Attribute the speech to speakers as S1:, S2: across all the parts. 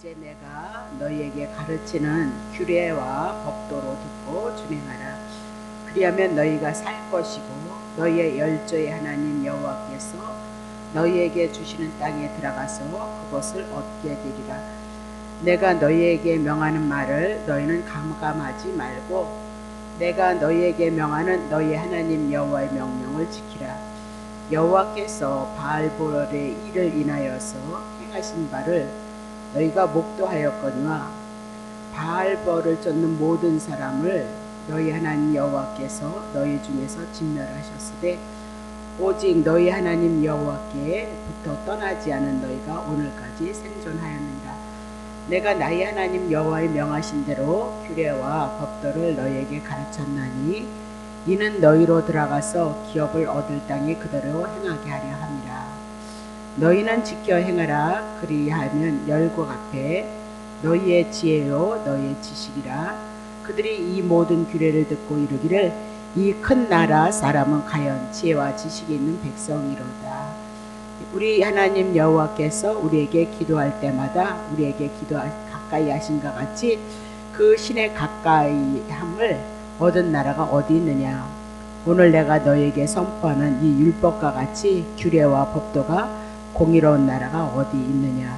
S1: 이제 내가 너희에게 가르치는 규례와 법도로 듣고 준행하라. 그리하면 너희가 살 것이고 너희의 열조의 하나님 여호와께서 너희에게 주시는 땅에 들어가서 그것을 얻게 되리라. 내가 너희에게 명하는 말을 너희는 감감하지 말고 내가 너희에게 명하는 너희 하나님 여호와의 명령을 지키라. 여호와께서 바알볼의 일을 인하여서 행하신 바를 너희가 목도하였거니와 바알볼을 쫓는 모든 사람을 너희 하나님 여호와께서 너희 중에서 진멸하셨으되 오직 너희 하나님 여호와께부터 떠나지 않은 너희가 오늘까지 생존하였느니라. 내가 나의 하나님 여호와의 명하신 대로 규례와 법도를 너희에게 가르쳤나니 이는 너희로 들어가서 기업을 얻을 땅에 그대로 행하게 하려 함이라. 너희는 지켜 행하라. 그리하면 열국 앞에 너희의 지혜요 너희의 지식이라. 그들이 이 모든 규례를 듣고 이르기를 이 큰 나라 사람은 과연 지혜와 지식이 있는 백성이로다. 우리 하나님 여호와께서 우리에게 기도할 때마다 우리에게 가까이 하신과 같이 그 신의 가까이 함을 얻은 나라가 어디 있느냐. 오늘 내가 너에게 선포하는 이 율법과 같이 규례와 법도가 공의로운 나라가 어디 있느냐.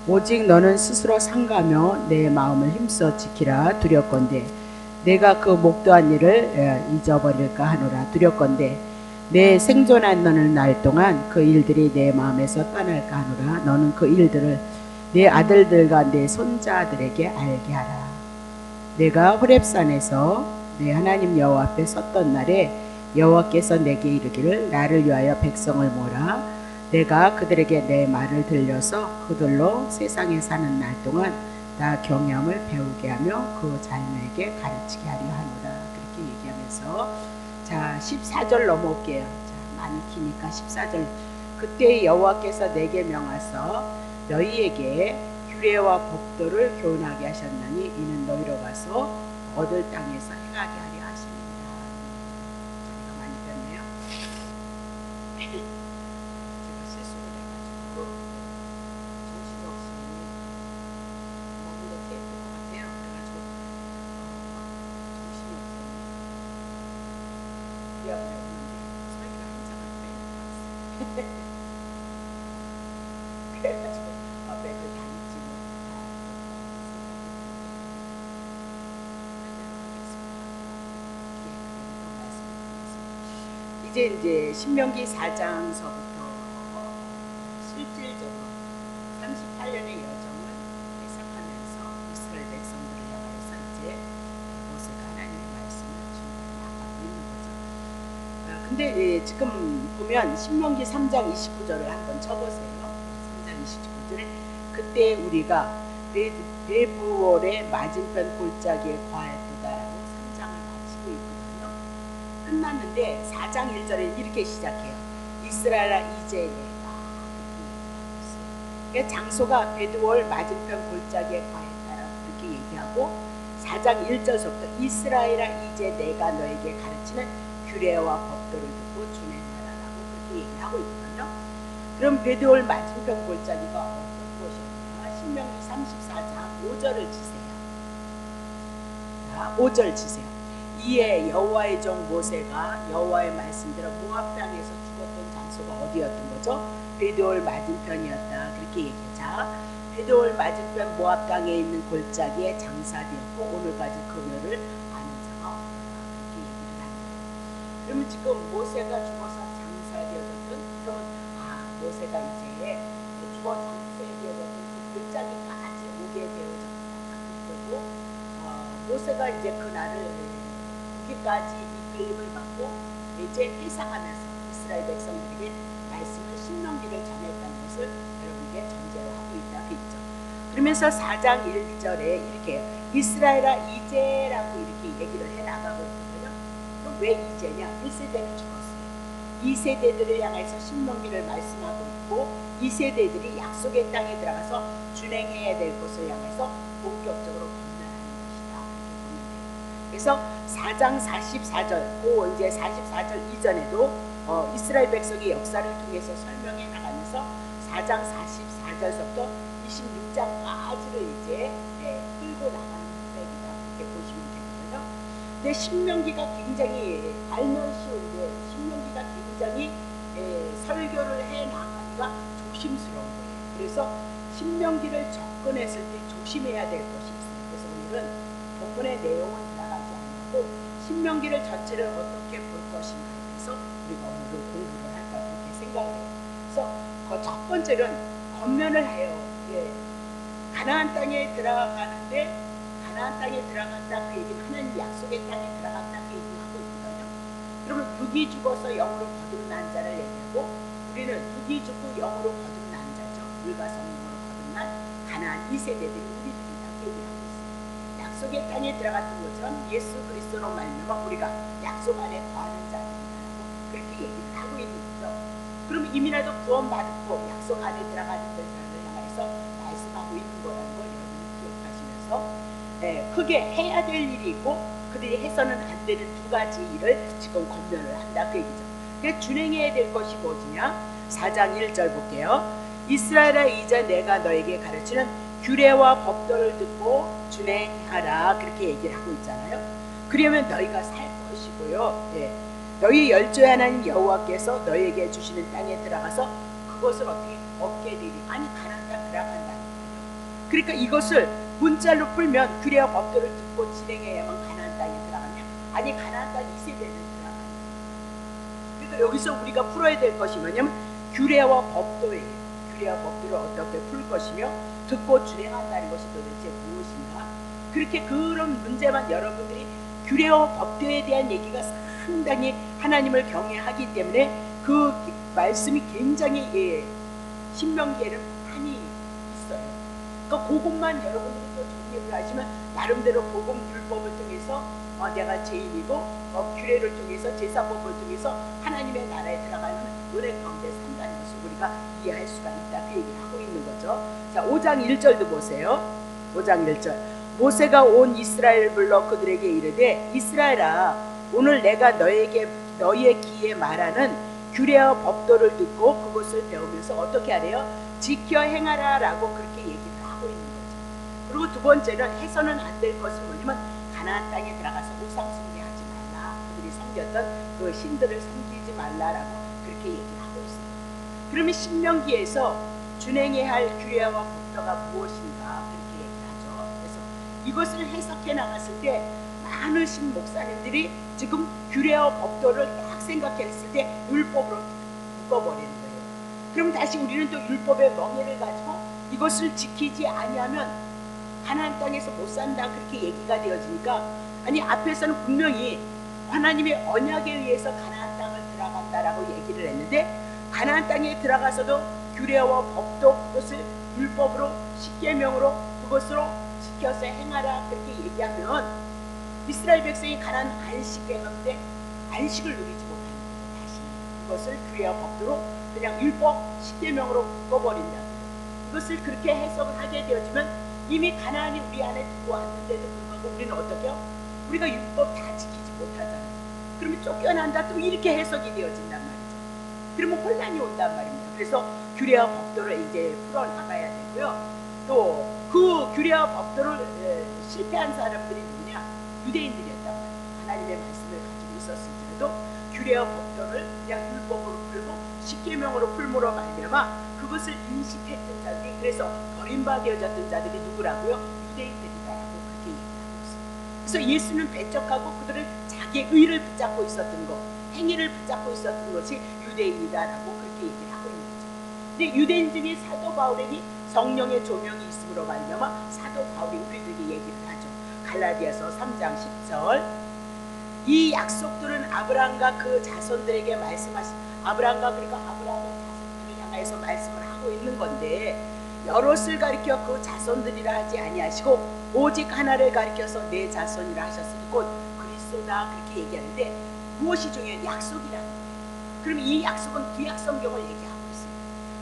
S1: 오직 너는 스스로 상가며 내 마음을 힘써 지키라. 두렵건대 내가 그 목도한 일을 잊어버릴까 하노라. 두렵건대 내 생존하는 날 동안 그 일들이 내 마음에서 떠날까 하노라. 너는 그 일들을 내 아들들과 내 손자들에게 알게 하라. 내가 호렙산에서 내 하나님 여호와 앞에 섰던 날에 여호와께서 내게 이르기를 나를 위하여 백성을 모으라. 내가 그들에게 내 말을 들려서 그들로 세상에 사는 날 동안 나 경영을 배우게 하며 그 자녀에게 가르치게 하려 하노라. 그렇게 얘기하면서 자 14절 넘어올게요. 자, 많이 기니까 14절. 그때 여호와께서 내게 명하서 너희에게 규례와 법도를 교훈하게 하셨나니 이는 너희로 가서 얻을 땅에서 행하게 하려 하십니다. 자리가 많이 됐네요. 제가 실수를 해가지고 정신이 없이 먹는 거 깨질 것 같아요. 그래가지고 정신이 없어요. 미안해 없는데 소리가 한장을 빼고 그래가지고 맥을 다 잊지 못하고 이제 신명기 4장서부터 실질적으로 38년의 여정을 해석하면서 이스라엘 백성들을 향해서 이제 모세가 하나님의 말씀을 준비하고 있는 거죠. 근데 지금 보면 신명기 3장 29절을 한번 쳐보세요. 3장 29절에 그때 우리가 베부올의 맞은편 골짜기에 거하였도다라고 3장을 마치고 있거든요. 끝났는데 4장 1절에 이렇게 시작해요. 이스라엘아 이제 내가 그러니까 장소가 베두올 맞은편 골짜기에 거했다라고 이렇게 얘기하고 4장 1절부터 이스라엘아 이제 내가 너에게 가르치는 규례와 법도를 듣고 준행하라라고 그렇게 얘기하고 있거든요. 그럼 베두올 맞은편 골짜기가 어떤 곳이었냐. 신명기 34장 5절을 치세요. 자, 5절 치세요. 이에 여호와의 종 모세가 여호와의 말씀대로 모압 땅에서 죽었던 장소가 어디였던 거죠? 베두올 맞은편이었다. 그렇게 얘기해요. 자, 베두올 맞은편 모압 땅에 있는 골짜기에 장사되었고 오늘까지 그녀를 아는 자가 없다. 그렇게 얘기를 한 거예요. 그러면 지금 모세가 죽어서 장사되었던 그런 모세가 이제 죽어 장사되었던 그 골짜기까지 오게 되어졌다. 그리고 모세가 이제 그날을 거기까지 이끌림을 받고 이제 회상하면서 이스라엘 백성들에게 말씀을 신명기를 전했다는 것을 여러분에게 전제로 하고 있다. 그랬죠. 그러면서 4장 1절에 이렇게 이스라엘아 이제라고 이렇게 얘기를 해나가고 있거든요. 그럼 왜 이제냐? 1세대는 죽었어요. 2세대들을 향해서 신명기를 말씀하고 있고 2세대들이 약속의 땅에 들어가서 준행해야 될 것을 향해서 본격적으로 그래서 4장 44절, 그 이제 44절 이전에도 이스라엘 백성의 역사를 통해서 설명해 나가면서 4장 44절부터 26장까지를 이렇게 끌고 나가는 힘이다 이렇게 보시면 되거든요. 근데 신명기가 굉장히 알면 쉬운데 신명기가 굉장히 설교를 해 나가기가 조심스러운 거예요. 그래서 신명기를 접근했을 때 조심해야 될 것이 있어요. 그래서 오늘은 본문의 내용은 들어가지 않고 신명기를 전체를 어떻게 볼 것인가에 대해서 우리가 오늘은 공부를 할까 그렇게 생각을 해요. 그래서 그 첫 번째는 권면을 해요. 가나안 땅에 들어가는데 가나안 땅에 들어간다 그 얘기는 하나님 약속의 땅에 들어간다 그 얘기를 하고 있거든요. 그러면 육이 죽어서 영으로 거듭난 자를 얘기하고 우리는 육이 죽고 영으로 거듭난 자죠. 물과 성령으로 거듭난 가나안 2세대들이 우리들이다 그 얘기를 하고 있어요. 약속의 땅에 들어갔던 것처럼 예수 그리스도로 말미암아 우리가 약속 안에 거하는 자들이라고 그렇게 얘기를 하고 있는 거죠. 그럼 이미라도 구원받고 약속 안에 들어가는 자를 향해서 말씀하고 있는 거라는 걸 여러분이 기억하시면서 크게 해야 될 일이 있고 그들이 해서는 안 되는 두 가지 일을 지금 권면을 한다 그 얘기죠. 그래서 준행해야 될 것이 뭐냐? 4장 1절 볼게요. 이스라엘아 이제 내가 너에게 가르치는 규례와 법도를 듣고 준행하라 그렇게 얘기를 하고 있잖아요. 그러면 너희가 살 것이고요. 너희 열조의 하나님 여호와께서 너희에게 주시는 땅에 들어가서 그것을 어떻게 얻게 되리. 아니 가나안 땅 들어간다는 거예요. 그러니까 이것을 문자로 풀면 규례와 법도를 듣고 진행해야만 가나안 땅에 들어가냐? 아니 가나안 땅 2세대는 들어가는 거예요. 그러니까 여기서 우리가 풀어야 될 것이 뭐냐면 규례와 법도예요. 규례와 법도를 어떻게 풀 것이며 듣고 준행한다는 것이 도대체 무엇인가? 그렇게 그런 문제만 여러분들이 규례와 법도에 대한 얘기가 상당히 하나님을 경외하기 때문에 그 말씀이 굉장히 신명기에는 많이 있어요. 그러니까 그것만 여러분들이 또 정리를 하시면 나름대로 복음 율법을 통해서 내가 죄인이고 규례를 통해서 제사법을 통해서 하나님의 나라에 들어가는 은혜 가운데 산다는 것을 우리가 이해할 수가 있다 그 얘기를 하고 있는 거죠. 자 5장 1절도 보세요. 5장 1절 모세가 온 이스라엘을 불러 그들에게 이르되 이스라엘아 오늘 내가 너희의 귀에 말하는 규례와 법도를 듣고 그것을 배우면서 어떻게 하래요? 지켜 행하라 라고 그렇게 얘기를 하고 있는 거죠. 그리고 두 번째는 해서는 안 될 것은 뭐냐면 가나안 땅에 들어가서 우상 숭배하지 말라. 그들이 섬겼던 그 신들을 섬기지 말라라고 그렇게 얘기를 하고 있어요. 그러면 신명기에서 준행해야 할 규례와 법도가 무엇인가 그렇게 얘기를 하죠. 그래서 이것을 해석해 나갔을 때 많으신 목사님들이 지금 규례와 법도를 딱 생각했을 때 율법으로 묶어버리는 거예요. 그럼 다시 우리는 또 율법의 멍에를 가지고 이것을 지키지 아니하면 가나안 땅에서 못 산다 그렇게 얘기가 되어지니까 아니 앞에서는 분명히 하나님의 언약에 의해서 가나안 땅을 들어간다라고 얘기를 했는데 가나안 땅에 들어가서도 규례와 법도 그것을 율법으로 십계명으로 그것으로 지켜서 행하라 그렇게 얘기하면 이스라엘 백성이 가나안 안식에 가는데 안식을 누리지 못하는 거죠. 다시 그것을 규례와 법도로 그냥 율법 십계명으로 묶어버린다. 이것을 그렇게 해석을 하게 되어지면 이미 가나안이 우리 안에 들어왔는데도 불구하고 우리는 어떻게요? 우리가 율법 다 지키지 못하잖아요. 그러면 쫓겨난다 또 이렇게 해석이 되어진단 말이죠. 그러면 혼란이 온단 말입니다. 그래서 규례와 법도를 이제 풀어나가야 되고요. 또 그 규례와 법도를 실패한 사람들이 누구냐? 유대인들이었단 말이에요. 하나님의 말씀을 가지고 있었을지라도 규례와 법도를 그냥 율법으로 풀고 십계명으로 풀므로 말미암아 그것을 인식했던 자들이 그래서 버림받아졌던 자들이 누구라고요? 유대인들이다라고 그렇게 얘기하고 있어요. 그래서 예수는 배척하고 그들을 자기의 의를 붙잡고 있었던 것, 행위를 붙잡고 있었던 것이 유대인이다라고 그렇게 얘기를 하고 있는 거죠. 근데 유대인 중에 사도 바울에게 성령의 조명이 있음으로 말미암아 사도 바울이 우리들에게 얘기를 하죠. 갈라디아서 3장 10절 이 약속들은 아브라함과 그 자손들에게 말씀하신 아브라함과 그러니까 아브라함의 자손들을 향해서 말씀을 하고 있는 건데 여럿을 가리켜 그 자손들이라 하지 아니하시고 오직 하나를 가리켜서 내 자손이라 하셨으니 곧 그리스도다 그렇게 얘기하는데 무엇이 중요한 약속이라는 거예요. 그럼 이 약속은 구약 성경을 얘기하고 있어요.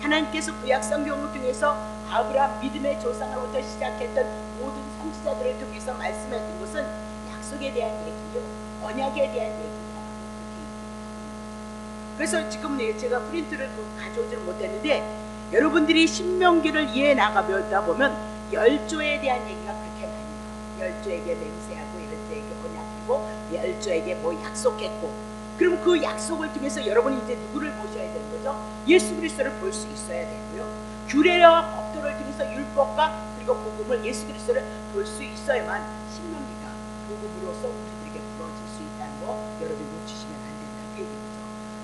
S1: 하나님께서 구약 성경을 통해서 아브라함 믿음의 조상으로부터 시작했던 모든 선지자들을 통해서 말씀하신 것은 약속에 대한 얘기요, 언약에 대한 얘기라고 그렇게 얘기합니다. 그래서 지금 제가 프린트를 가져오지는 못했는데 여러분들이 신명기를 이해해 나가다 보면 열조에 대한 얘기가 그렇게 많이 나와요. 열조에게 맹세하고 열조에게 언약하고 열조에게 뭐 약속했고, 그럼 그 약속을 통해서 여러분이 이제 누구를 보셔야 되는 거죠? 예수 그리스도를 볼 수 있어야 되고요. 규례와 법도를 통해서 율법과 그리고 복음을 예수 그리스도를 볼 수 있어야만 신명기가 복음으로서 우리들에게 부어질 수 있다는 거 여러분이 놓치시면 안 된다 그 얘기죠.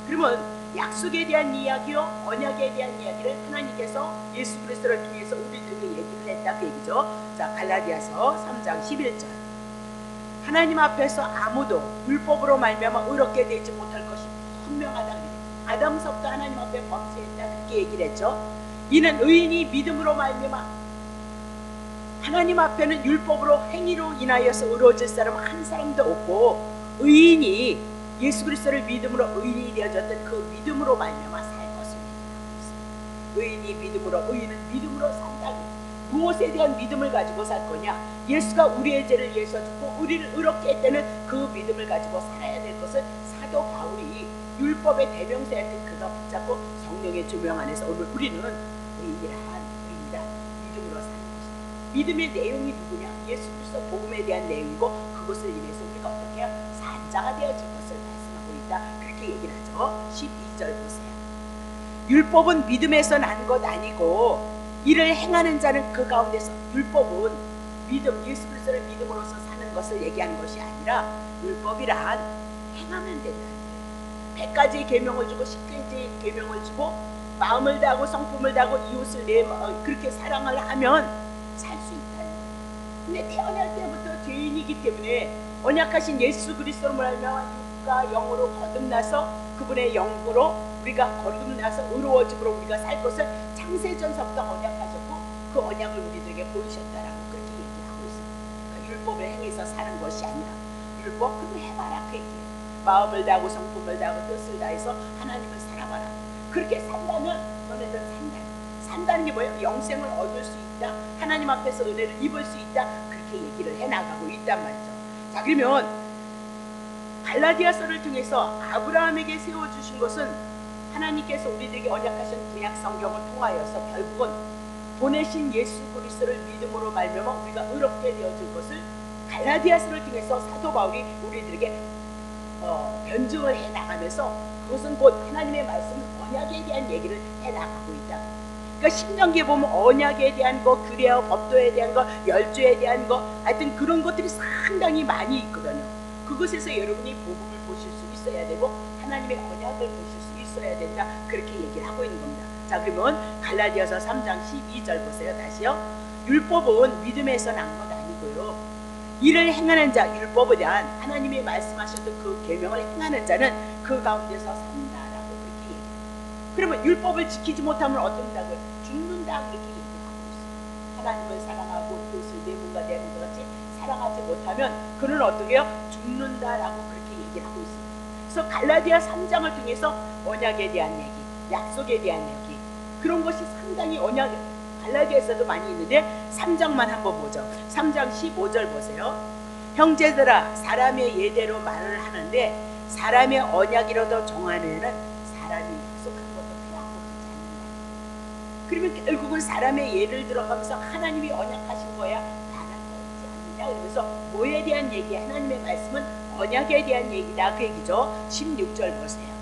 S1: 그러면 약속에 대한 이야기요, 언약에 대한 이야기를 하나님께서 예수 그리스도를 통해서 우리들에게 얘기를 했다 그 얘기죠. 자, 갈라디아서 3장 11절. 하나님 앞에서 아무도 율법으로 말미암아 의롭게 되지 못할 것이 분명하다. 아담서부터 하나님 앞에 범죄했다 그렇게 얘기를 했죠. 이는 의인이 믿음으로 말미암아, 하나님 앞에는 율법으로 행위로 인하여서 의로워질 사람은 한 사람도 없고, 의인이 예수 그리스도를 믿음으로 의인이 되어졌던 그 믿음으로 말미암아 살 것을 얘기하고 있습니다. 의인이 믿음으로, 의인은 믿음으로 산다. 무엇에 대한 믿음을 가지고 살 거냐? 예수가 우리의 죄를 위해서 죽고 우리를 의롭게 했다는 그 믿음을 가지고 살아야 될 것을 사도 바울이 율법의 대명사였던 그가 붙잡고 성령의 조명 안에서 오늘 우리는 의인이란 믿음으로 사는 것이다. 믿음의 내용이 누구냐? 예수 그리스도 복음에 대한 내용이고, 그것을 인해서 우리가 어떻게 해야 산자가 되어질 것을 말씀하고 있다 그렇게 얘기를 하죠. 12절 보세요. 율법은 믿음에서 난 것 아니고 이를 행하는 자는 그 가운데서, 율법은 믿음, 예수 그리스도를 믿음으로써 사는 것을 얘기하는 것이 아니라 율법이란 행하면 된다. 100가지의 계명을 주고 10가지의 계명을 주고 마음을 다하고 성품을 다하고 이웃을 내 그렇게 사랑을 하면 살 수 있다는 거예요. 근데 태어날 때부터 죄인이기 때문에 언약하신 예수 그리스도로 말미암아 육과 영으로 거듭나서 그분의 영으로 우리가 거듭나서 의로워짐으로 우리가 살 것을 창세전서부터 언약하셨고, 그 언약을 우리들에게 보이셨다라고 그렇게 얘기하고 있습니다. 그러니까 율법을 행해서 사는 것이 아니라 율법 그거 해봐라 그 얘기예요. 마음을 다하고 성품을 다하고 뜻을 다해서 하나님을 살아봐라. 그렇게 산다면 너네들 산다는 게 뭐예요? 영생을 얻을 수 있다, 하나님 앞에서 은혜를 입을 수 있다 그렇게 얘기를 해나가고 있단 말이죠. 자, 그러면 갈라디아서를 통해서 아브라함에게 세워주신 것은 하나님께서 우리들에게 언약하신 구약 성경을 통하여서 결국은 보내신 예수 그리스도를 믿음으로 말미암아 우리가 의롭게 되어질 것을 갈라디아서를 통해서 사도 바울이 우리들에게 변증을 해나가면서, 그것은 곧 하나님의 말씀 언약에 대한 얘기를 해나가고 있다. 그러니까 신명기에 보면 언약에 대한 거, 규례와 법도에 대한 거, 열조에 대한 거, 하여튼 그런 것들이 상당히 많이 있거든요. 그것에서 여러분이 복음을 보실 수 있어야 되고 하나님의 언약을 보실 수 있어야 된다 그렇게 얘기를 하고 있는 겁니다. 자, 그러면 갈라디아서 3장 12절 보세요. 다시요. 율법은 믿음에서 난 것 아니고요, 이를 행하는 자, 율법에 대한 하나님이 말씀하셨던 그 계명을 행하는 자는 그 가운데서 산다라고 그렇게 얘기해요. 그러면 율법을 지키지 못하면 어떤다고요? 죽는다 그렇게 얘기하고 있어요. 하나님을 사랑하고 이웃을 내 몸과 내 몸과 같이 사랑하지 못하면 그는 어떻게 해요? 죽는다라고 그렇게 얘기를 하고 있습니다. 그래서 갈라디아 3장을 통해서 언약에 대한 얘기, 약속에 대한 얘기, 그런 것이 상당히 언약 갈라디아에서도 많이 있는데 3장만 한번 보죠. 3장 15절 보세요. 형제들아, 사람의 예대로 말을 하는데 사람의 언약이라도 정하면은 사람이 약속한 것도 필요하고 그렇지 않는다. 그러면 결국은 사람의 예를 들어가면서 하나님이 언약하신 거야 다른 거 있지 않느냐. 그러면서 뭐에 대한 얘기, 하나님의 말씀은 언약에 대한 얘기다 그 얘기죠. 16절 보세요.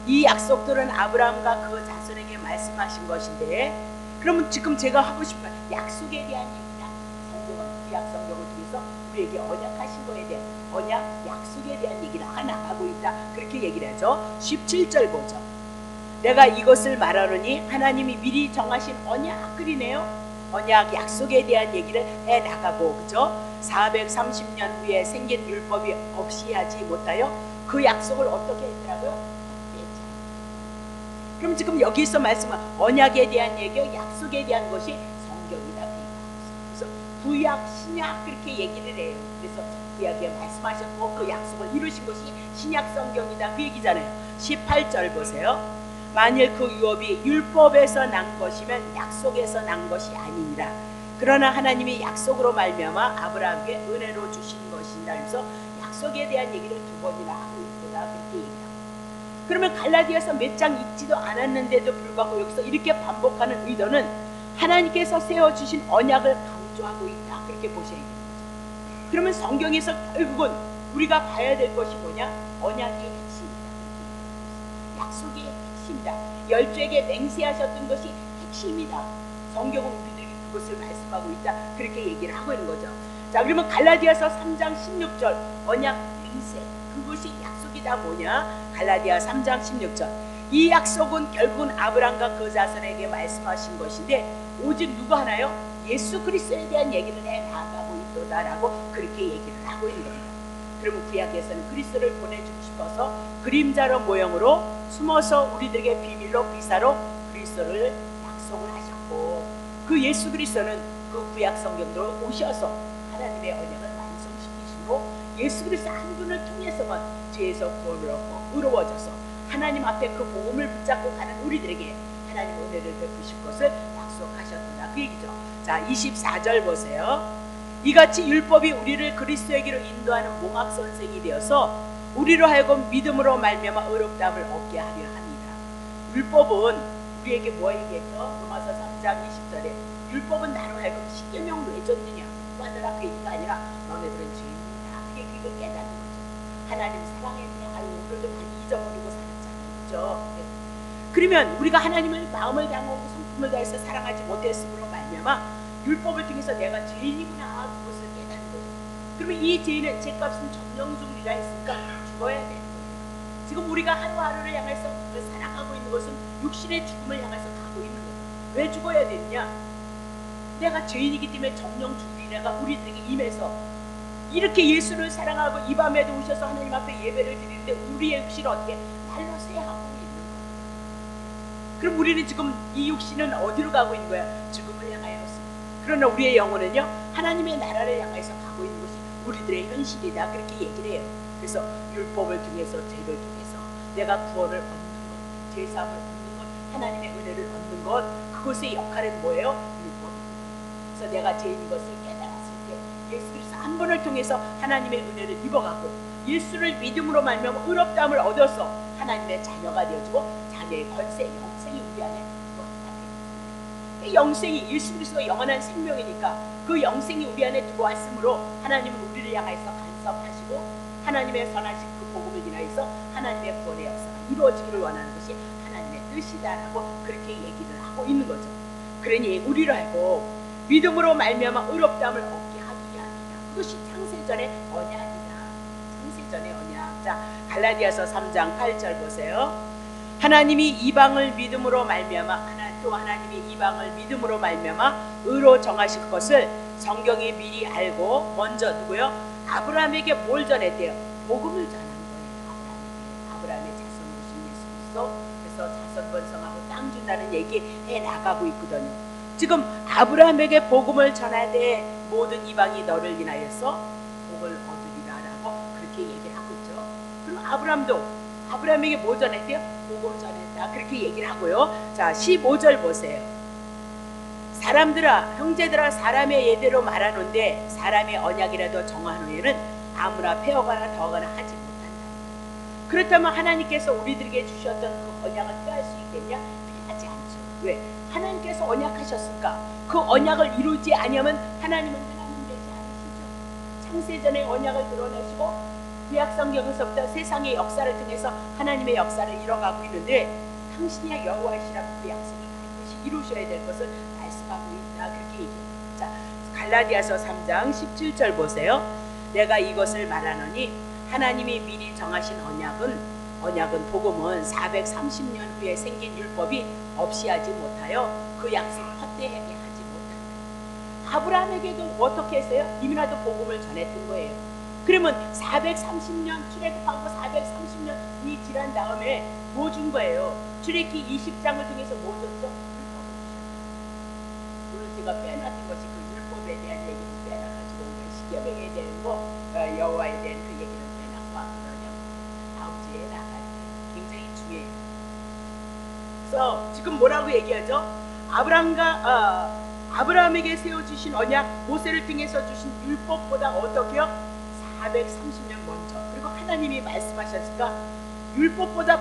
S1: 이 약속들은 아브라함과 그 자손에게 말씀하신 것인데, 그러면 지금 제가 하고 싶은 건 약속에 대한 얘기다. 성경은 구약 성경을 통해서 우리에게 언약하신 거에 대한 언약, 약속에 대한 얘기를 나가고 있다 그렇게 얘기를 하죠. 17절 보죠. 내가 이것을 말하노니 하나님이 미리 정하신 언약글이네요. 언약, 약속에 대한 얘기를 해나가고, 그죠? 430년 후에 생긴 율법이 없이 하지 못하여 그 약속을 어떻게 했더라고요? 그럼 지금 여기서 말씀은 언약에 대한 얘기요, 약속에 대한 것이 성경이다. 그래서 구약, 신약 그렇게 얘기를 해요. 그래서 구약에 말씀하셨고 그 약속을 이루신 것이 신약 성경이다 그 얘기잖아요. 18절 보세요. 만일 그 유업이 율법에서 난 것이면 약속에서 난 것이 아니니라. 그러나 하나님이 약속으로 말미암아 아브라함에게 은혜로 주신 것이다. 그래서 약속에 대한 얘기를 두 번이나 하고 있다 그렇게 얘기합니다. 그러면 갈라디아서 몇 장 읽지도 않았는데도 불구하고 여기서 이렇게 반복하는 의도는 하나님께서 세워주신 언약을 강조하고 있다. 그렇게 보셔야 돼요. 그러면 성경에서 결국은 우리가 봐야 될 것이 뭐냐? 언약의 핵심이다. 약속의 핵심이다. 열조에게 맹세하셨던 것이 핵심이다. 성경은 우리들에게 그것을 말씀하고 있다. 그렇게 얘기를 하고 있는 거죠. 자, 그러면 갈라디아서 3장 16절 언약 맹세, 그것이 약속이다. 뭐냐? 갈라디아 3장 16절. 이 약속은 결국은 아브라함과 그 자손에게 말씀하신 것인데 오직 누구 하나요? 예수 그리스도에 대한 얘기를 해나가고 있도다라고 그렇게 얘기를 하고 있는 겁니다. 그러면 구약에서는 그리스도를 보내주고 싶어서 그림자로 모형으로 숨어서 우리들에게 비밀로 비사로 그리스도를 약속을 하셨고, 그 예수 그리스도는 그 구약 성경으로 오셔서 하나님의 언약을 완성시키심으로 예수 그리스도 한 분을 통해서만 죄에서 구원을 얻고 의로워져서 하나님 앞에 그 복음을 붙잡고 가는 우리들에게 하나님 은혜를 베푸실 것을 약속하셨다. 그 얘기죠. 자, 24절 보세요. 이같이 율법이 우리를 그리스도에게로 인도하는 몽학선생이 되어서 우리로 하여금 믿음으로 말미암아 의롭다함을 얻게 하려 합니다. 율법은 우리에게 뭐 얘기했죠? 로마서 3장 20절에 율법은 나로 하여금 십계명을 왜 줬느냐? 받으라 그 얘기가 아니라 너네들은 죄인이다. 그게 그걸 깨닫는 거죠. 하나님 사랑했냐? 아유, 오늘도 많이 잊어버리고 살았잖아요. 그렇죠? 그러면 우리가 하나님을 마음을 다하고 성품을 다해서 사랑하지 못했으므로 말미암아 율법을 통해서 내가 죄인이구나, 그것을 깨닫는 거죠. 그러면 이 죄인은 죄값은 정령죽으리라 했으니까 죽어야 되는 거예요. 지금 우리가 하루하루를 향해서 살아가고 있는 것은 육신의 죽음을 향해서 가고 있는 거예요. 왜 죽어야 되느냐? 내가 죄인이기 때문에 정령죽으리라가 우리들에게 임해서 이렇게 예수를 사랑하고 이 밤에도 오셔서 하나님 앞에 예배를 드리는데 우리의 육신은 어떻게 날로 쇠하고 있는 거예요. 그럼 우리는 지금 이 육신은 어디로 가고 있는 거야? 죽음을 향하여서. 그러나 우리의 영혼은요, 하나님의 나라를 향해서 가고 있는 것이 우리들의 현실이다. 그렇게 얘기를 해요. 그래서 율법을 통해서, 죄를 통해서 내가 구원을 얻는 것, 죄사함을 얻는 것, 하나님의 은혜를 얻는 것, 그것의 역할은 뭐예요? 율법입니다. 그래서 내가 죄인인 것을 깨달았을 때 예수 그리스도 한 분을 통해서 하나님의 은혜를 입어가고 예수를 믿음으로 말미암아 의롭다함을 얻어서 하나님의 자녀가 되어지고 자녀의 권세, 영생이 우리 안에 영생이 예수 그리스도가 영원한 생명이니까 그 영생이 우리 안에 들어왔으므로 하나님은 우리를 향해서 간섭하시고 하나님의 선하신 그 복음을 인하여서 하나님의 구원의 역사가 이루어지기를 원하는 것이 하나님의 뜻이다라고 그렇게 얘기를 하고 있는 거죠. 그러니 우리를 하고 믿음으로 말미암아 의롭다함을 얻게 하기 위함이다. 그것이 창세전의 언약이다. 창세전의 언약. 자, 갈라디아서 3장 8절 보세요. 하나님이 이방을 믿음으로 말미암아 또 하나님이 이방을 믿음으로 말미암아 의로 정하실 것을 성경이 미리 알고 먼저 누구요? 아브라함에게 뭘 전했대요? 복음을 전한 거예요. 아브라함의 자손으로신 예수 그리스도. 그래서 자손 번성하고 땅 준다는 얘기 해 나가고 있거든요. 지금 아브라함에게 복음을 전하되 모든 이방이 너를 인하여서 복을 얻으리라라고 그렇게 얘기를 하고 있죠. 그럼 아브라함에게 뭐 전했대요? 복음 전했다. 그렇게 얘기를 하고요. 자, 15절 보세요. 사람들아, 형제들아, 사람의 예대로 말하는데 사람의 언약이라도 정한 후에는 아무나 패어가나 더하거나 하지 못한다. 그렇다면 하나님께서 우리들에게 주셨던 그 언약을 피할 수 있겠냐? 피하지 않죠. 왜? 하나님께서 언약하셨으니까 그 언약을 이루지 아니하면 하나님은 하나님 되지 않으시죠. 창세전에 언약을 드러내시고 구약 성경에서부터 세상의 역사를 통해서 하나님의 역사를 이뤄가고 있는데 당신이 여호와이시라 그 약속을 반드시 이루셔야 될 것을 말씀하고 있다. 그렇게 얘기합니다. 자, 갈라디아서 3장 17절 보세요. 내가 이것을 말하노니 하나님이 미리 정하신 언약은 복음은 430년 후에 생긴 율법이 없이 하지 못하여 그 약속을 헛되게 하지 못한다. 아브라함에게도 어떻게 했어요? 이미라도 복음을 전했던 거예요. 그러면 430년 출애굽하고 430년이 지난 다음에 뭐 준 거예요? 출애굽기 20장을 통해서 뭐 줬죠? 오늘 제가 빼놨던 것이 그 율법에 대한 얘기를 빼놔가지고 십계명에 대한 거, 여호와에 대한 그 얘기를 빼놨고 왔거든요. 다음 주에 나갈 때 굉장히 중요해요. 그래서 지금 뭐라고 얘기하죠? 아브라함에게 세워주신 언약, 모세를 통해서 주신 율법보다 어떻게요? 430년 먼저. 그리고 하나님이 말씀하셨으니까 율법보다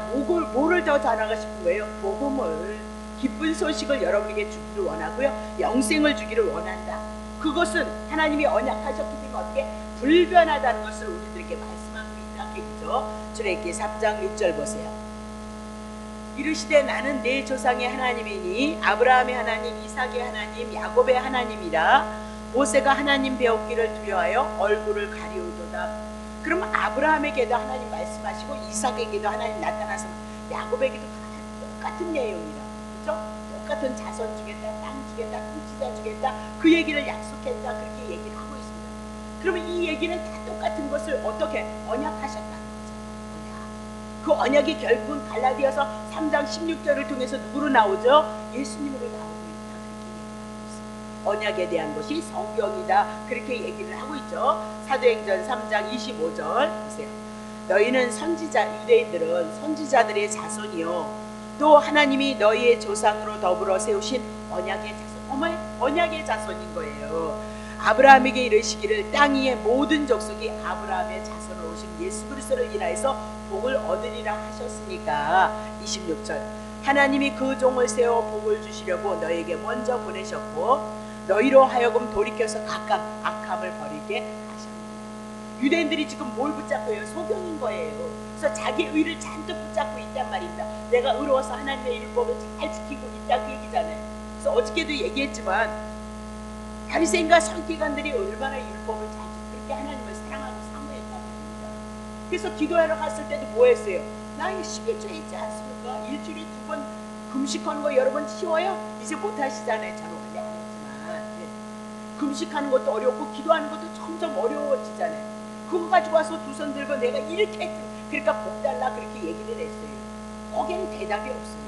S1: 뭐를 더 전하고 싶은 거예요? 복음을. 기쁜 소식을 여러분에게 주기를 원하고요, 영생을 주기를 원한다. 그것은 하나님이 언약하셨기 때문에 어떻게 불변하다는 것을 우리들에게 말씀하고 있다. 그죠? 출애굽기 3장 6절 보세요. 이르시되 나는 내 조상의 하나님이니 아브라함의 하나님, 이삭의 하나님, 야곱의 하나님이라. 모세가 하나님 배웠기를 두려워하여 얼굴을 가리우도다. 그러면 아브라함에게도 하나님 말씀하시고 이삭에게도 하나님 나타나서 야곱에게도 똑같은 내용이라. 그렇죠? 똑같은 자손 주겠다, 땅 주겠다, 통치자 주겠다, 그 얘기를 약속했다. 그렇게 얘기를 하고 있습니다. 그러면 이 얘기는 다 똑같은 것을 어떻게 언약하셨다는 거죠. 언약. 그 언약이 결국은 갈라디아서 3장 16절을 통해서 누구로 나오죠? 예수님으로 나오고 있다. 그렇게 얘기하고 있습니다. 언약에 대한 것이 성경이다. 그렇게 얘기를 하고 있죠. 사도행전 3장 25절 보세요. 너희는 선지자, 유대인들은 선지자들의 자손이요 또 하나님이 너희의 조상으로 더불어 세우신 언약의 자손, 언약의 자손인 거예요. 아브라함에게 이르시기를 땅 위의 모든 족속이 아브라함의 자손으로 오신 예수 그리스도를 인하여서 복을 얻으리라 하셨으니까. 26절 하나님이 그 종을 세워 복을 주시려고 너희에게 먼저 보내셨고 너희로 하여금 돌이켜서 각각 악함을 버리게 하셨느니라. 유대인들이 지금 뭘 붙잡고 있어요? 소경인 거예요. 그래서 자기 의를 잔뜩 붙잡고 있단 말입니다. 내가 의로워서 하나님의 율법을 잘 지키고 있다 그 얘기잖아요. 그래서 어저께도 얘기했지만 바리새인과 서기관들이 얼마나 율법을 잘 지키고 그렇게 하나님을 사랑하고 사모했단 말입니다. 그래서 기도하러 갔을 때도 뭐 했어요? 나 11조 했지 않습니까? 일주일에 2번 금식하는 거 여러분 쉬워요? 이제 못 하시잖아요. 저는 원래 안 했지만 금식하는 것도 어렵고 기도하는 것도 점점 어려워지잖아요. 그거 가지고 와서 두 손 들고 내가 이렇게 했지 그러니까 복 달라 그렇게 얘기를 했어요. 거기는 대답이 없어요.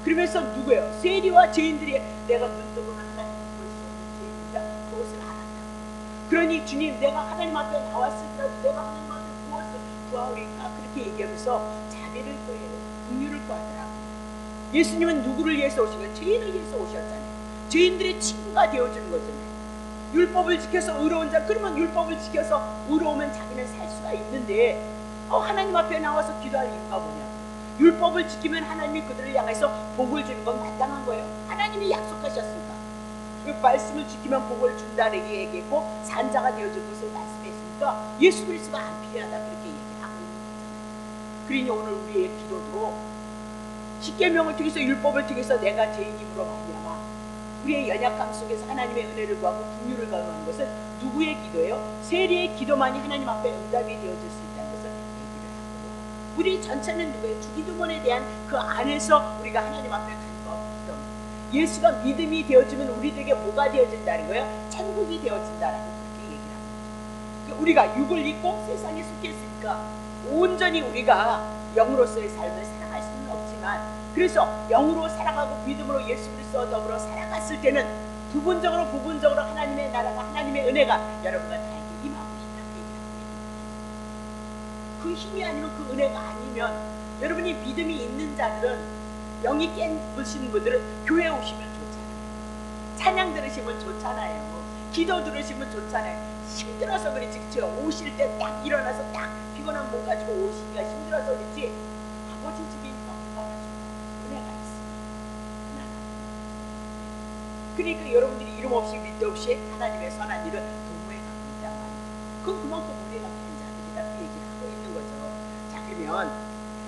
S1: 그러면서 누구예요? 세리와 죄인들이 내가 눈 뜨고는 하나님 볼 수 없는 죄인이다 그것을 알았다. 그러니 주님 내가 하나님 앞에 나왔을지라도 내가 하나님 앞에 무엇을 구하오리까 그렇게 얘기하면서 자비를 구해요. 긍휼을 구하더라. 예수님은 누구를 위해서 오신 거예요? 죄인을 위해서 오셨잖아요. 죄인들의 친구가 되어주는 거잖아요. 율법을 지켜서 의로운 자, 그러면 율법을 지켜서 의로우면 자기는 살 수가 있는데 하나님 앞에 나와서 기도할 이유가 뭐냐? 율법을 지키면 하나님이 그들을 향해서 복을 주는 건 마땅한 거예요. 하나님이 약속하셨으니까. 그 말씀을 지키면 복을 준다는 얘기했고 산자가 되어줄 것을 말씀했으니까 예수 그리스도가 안 필요하다 그렇게 얘기하고 있는 거잖아요. 그러니 오늘 우리의 기도도 십계명을 통해서 율법을 통해서 내가 죄인임으로 말미암아 우리의 연약함 속에서 하나님의 은혜를 구하고 긍휼을 구하는 것은 누구의 기도예요? 세리의 기도만이 하나님 앞에 응답이 되어줄 수 있다는 것을 얘기를 하고 우리 전체는 누구예요? 주기도문에 대한 그 안에서 우리가 하나님 앞에 가는 거 기도. 예수가 믿음이 되어지면 우리들에게 뭐가 되어진다는 거예요? 천국이 되어진다라고 그렇게 얘기를 합니다. 우리가 육을 입고 세상에 속해 있으니까 온전히 우리가 영으로서의 삶을 살아갈 수는 없지만 그래서 영으로 살아가고 믿음으로 예수 그리스도와 더불어 살아갔을 때는 부분적으로 하나님의 나라가 하나님의 은혜가 여러분과 다 임하고 있다는 얘기를 합니다. 그 힘이 아니면 그 은혜가 아니면 여러분이 믿음이 있는 자들은 영이 깨부신 분들은 교회 오시면 좋잖아요. 찬양 들으시면 좋잖아요. 기도 들으시면 좋잖아요. 힘들어서 그렇지 그렇죠? 오실 때 딱 일어나서 딱 피곤한 몸 가지고 오시기가 힘들어서 그렇지 아버지 집이 은혜가 있습니다. 그러니까 여러분들이 이름 없이 밑도 없이 하나님의 선한 일을 도모해 가고 있단 말이죠. 그건 그만큼 은혜가 된 자들이다 그 얘기를 하고 있는 거죠. 자 그러면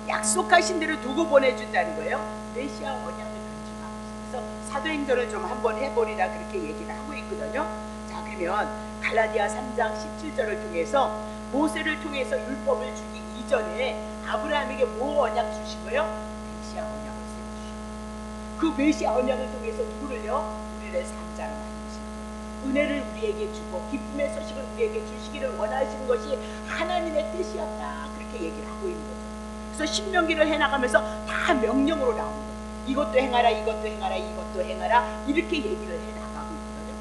S1: 약속하신 대로 누구 보내준다는 거예요? 메시아 언약을 간증하고 있어요. 그래서 사도행전을 좀 한번 해보리라 그렇게 얘기를 하고 있거든요. 자 그러면 갈라디아 3장 17절을 통해서 모세를 통해서 율법을 주기 이전에 아브라함에게 뭐 언약 주시고요? 메시아 언약을 세워주시고 그 메시아 언약을 통해서 누구를요? 우리를 산자로 만드시고 은혜를 우리에게 주고 기쁨의 소식을 우리에게 주시기를 원하시는 것이 하나님의 뜻이었다 그렇게 얘기를 하고 있는 거죠. 그래서 신명기를 해나가면서 다 명령으로 나오는 거예요. 이것도 행하라 이것도 행하라 이것도 행하라 이렇게 얘기를 해나가고 있거든요.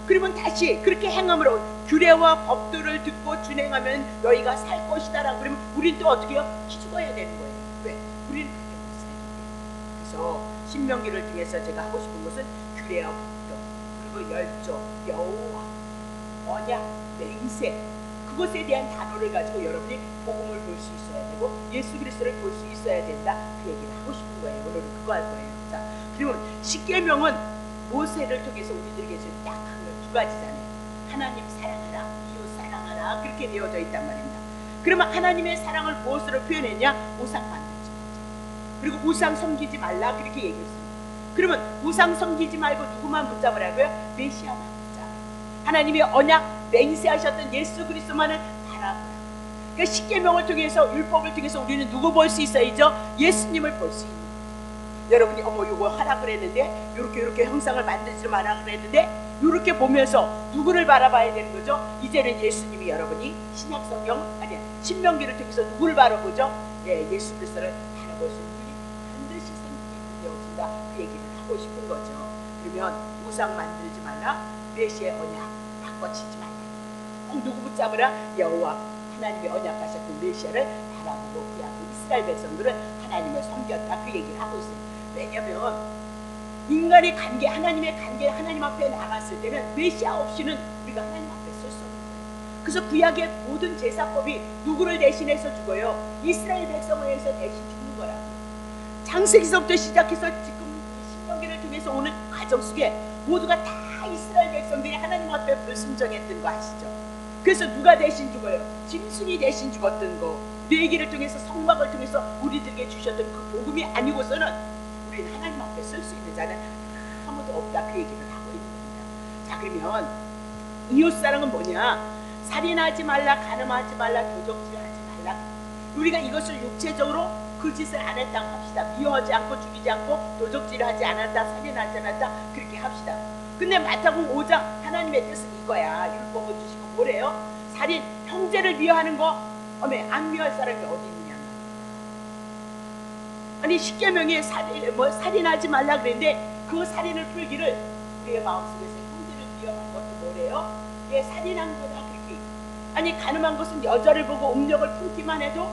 S1: 그러면 다시 그렇게 행함으로 규례와 법도를 듣고 준행하면 너희가 살 것이다라고 그러면 우리는 또 어떻게 해요? 기죽어야 되는 거예요. 왜? 우리는 그렇게 못 살기 때문에. 그래서 신명기를 통해서 제가 하고 싶은 것은 규례와 법도 그리고 열조, 여호와, 언약, 맹세 그것에 대한 단어를 가지고 여러분이 복음을 볼 수 있어야 되고 예수 그리스도를 볼 수 있어야 된다 그 얘기를 하고 싶은 거예요. 오늘은 그거 할 거예요. 자, 그리고 십계명은 모세를 통해서 우리들에게 준 딱 두 가지잖아요. 하나님 사랑하라, 이웃 사랑하라, 그렇게 되어져 있단 말입니다. 그러면 하나님의 사랑을 무엇으로 표현했냐? 우상 만들지 말자. 그리고 우상 섬기지 말라, 그렇게 얘기했습니다. 그러면 우상 섬기지 말고 누구만 붙잡으라고요? 메시아만 붙잡으라. 하나님의 언약 맹세하셨던 예수 그리스도만을 바라보라. 그러니까 십계명을 통해서, 율법을 통해서 우리는 누구 볼 수 있어야죠? 예수님을 볼 수 있는. 여러분이 어머 이거 하라 그랬는데, 요렇게 형상을 만들지 마라 그랬는데, 요렇게 보면서 누구를 바라봐야 되는 거죠? 이제는 예수님이, 여러분이 신약 성경 아니 신명기를 통해서 누구를 바라보죠? 예, 예수 그리스도를 바라볼 수 있는 분이 반드시 생기게 되어진다, 그 얘기를 하고 싶은 거죠. 그러면 우상 만들지 말라, 메시아의 언약 바꿔치지 말라. 꼭 누구 붙잡으라? 여호와 하나님의 언약하셨던 메시아를 바라보고 그야말로 이스라엘 백성들은 하나님을 섬겼다, 그 얘기를 하고 있어요. 왜냐하면 인간의 관계, 하나님의 관계, 하나님 앞에 나갔을 때는 메시아 없이는 우리가 하나님 앞에 설 수 없는 거예요. 그래서 구약의 모든 제사법이 누구를 대신해서 죽어요? 이스라엘 백성을 위해서 대신 죽는 거라고요. 창세기서부터 시작해서 지금 신명기를 통해서 오는 과정 속에 모두가 다 이스라엘 백성들이 하나님 앞에 불순종했던 거 아시죠? 그래서 누가 대신 죽어요? 짐승이 대신 죽었던 거, 뇌기를 통해서, 성막을 통해서 우리들에게 주셨던 그 복음이 아니고서는 우리는 하나님 앞에 설 수 있는 자는 아무도 없다, 그 얘기를 하고 있는 겁니다. 자, 그러면 이웃사랑은 뭐냐? 살인하지 말라, 간음하지 말라, 도적질하지 말라. 우리가 이것을 육체적으로 그 짓을 안 했다고 합시다. 미워하지 않고, 죽이지 않고, 도적질하지 않았다, 살인하지 않았다, 그렇게 합시다. 근데 마태복음 5장 하나님의 뜻은 이거야. 율법을 주시고 뭐래요? 살인, 형제를 미워하는 거, 안 미워할 사람이 어디 있느냐? 아니 십계명에 살인하지 말라 그랬는데, 그 살인을 풀기를 우리의 마음속에서 형제를 미워한 것도 뭐래요? 예, 살인한 거다, 그렇게. 아니 간음한 것은 여자를 보고 음력을 품기만 해도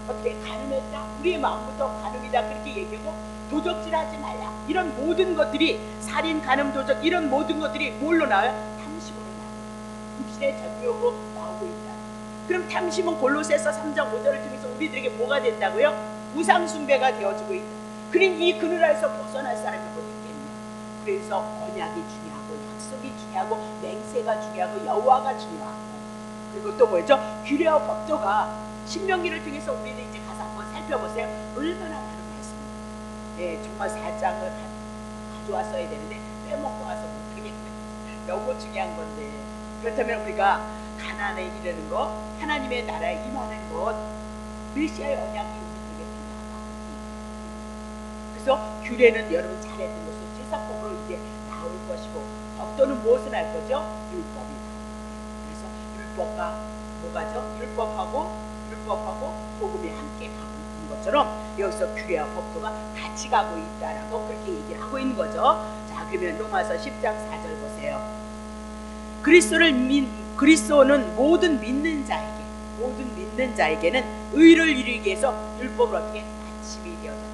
S1: 어떻게 간음했다? 우리의 마음부터 간음이다, 그렇게 얘기하고, 도적질하지 말라, 이런 모든 것들이, 살인, 간음, 도적, 이런 모든 것들이 뭘로 나와요? 탐심으로 나와요. 육신의 전욕으로 나오고 있다. 그럼 탐심은 골로새서 3장 5절을 통해서 우리들에게 뭐가 된다고요? 우상숭배가 되어지고 있다. 그럼 이 그늘 아래서 벗어날 사람이 어디 있겠냐? 그래서 언약이 중요하고, 약속이 중요하고, 맹세가 중요하고, 여호와가 중요하고, 그리고 또 뭐죠? 규례와 법도가 신명기를 통해서 우리는 이제 가서 한번 살펴보세요. 얼마나 많은 말씀입니다. 예, 정말 4장을 가져왔어야 되는데 빼먹고 와서 못하겠네. 너무 중요한 건데. 그렇다면 우리가 가나안에 이르는 것, 하나님의 나라에 임하는 것, 메시아의 언약이 우리에게 필요하다. 그래서 규례는 여러분 잘했던 것은 제사법으로 이제 나올 것이고, 법도는 무엇을 할 거죠? 율법이. 그래서 율법과 뭐가죠? 율법하고 복음이 함께 가고 있는 것처럼 여기서 규례와 법도가 같이 가고 있다라고 그렇게 얘기를 하고 있는 거죠. 자, 그러면 로마서 10장 4절 보세요. 그리스도는 모든 믿는 자에게는 의를 이루기 위해서 율법을 어떻게 마침이 되어졌다.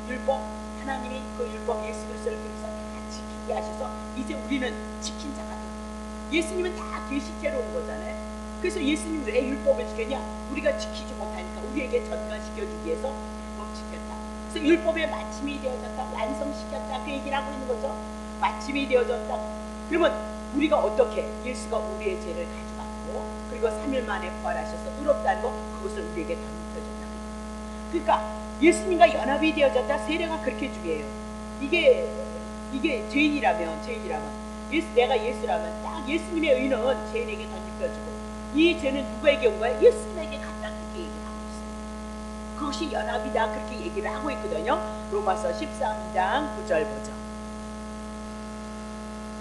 S1: 율법, 하나님이 그 율법 예수 그리스도를 통해서 다 지키게 하셔서 이제 우리는 지킨 자가 되는 거예요. 예수님은 다 계시체로 온 거잖아요. 그래서 예수님 왜 율법을 지켰냐? 우리가 지키지 못하니까 우리에게 전가시켜주기 위해서 율법 지켰다. 그래서 율법의 마침이 되어졌다, 완성시켰다, 그 얘기를 하고 있는 거죠. 마침이 되어졌다. 그러면 우리가 어떻게, 예수가 우리의 죄를 가져갔고, 그리고 3일 만에 부활하셔서 의롭다는 거, 그것을 우리에게 다 묻혀줬다. 그러니까 예수님과 연합이 되어졌다. 세례가 그렇게 중요해요. 이게 죄인이라면 내가 예수라면 딱 예수님의 의는 죄인에게 던져주고, 이 죄는 누구에게 온 거예요? 예수님에게 갔다, 그렇게 얘기를 하고 있어요. 그것이 연합이다, 그렇게 얘기를 하고 있거든요. 로마서 13장 9절 보죠.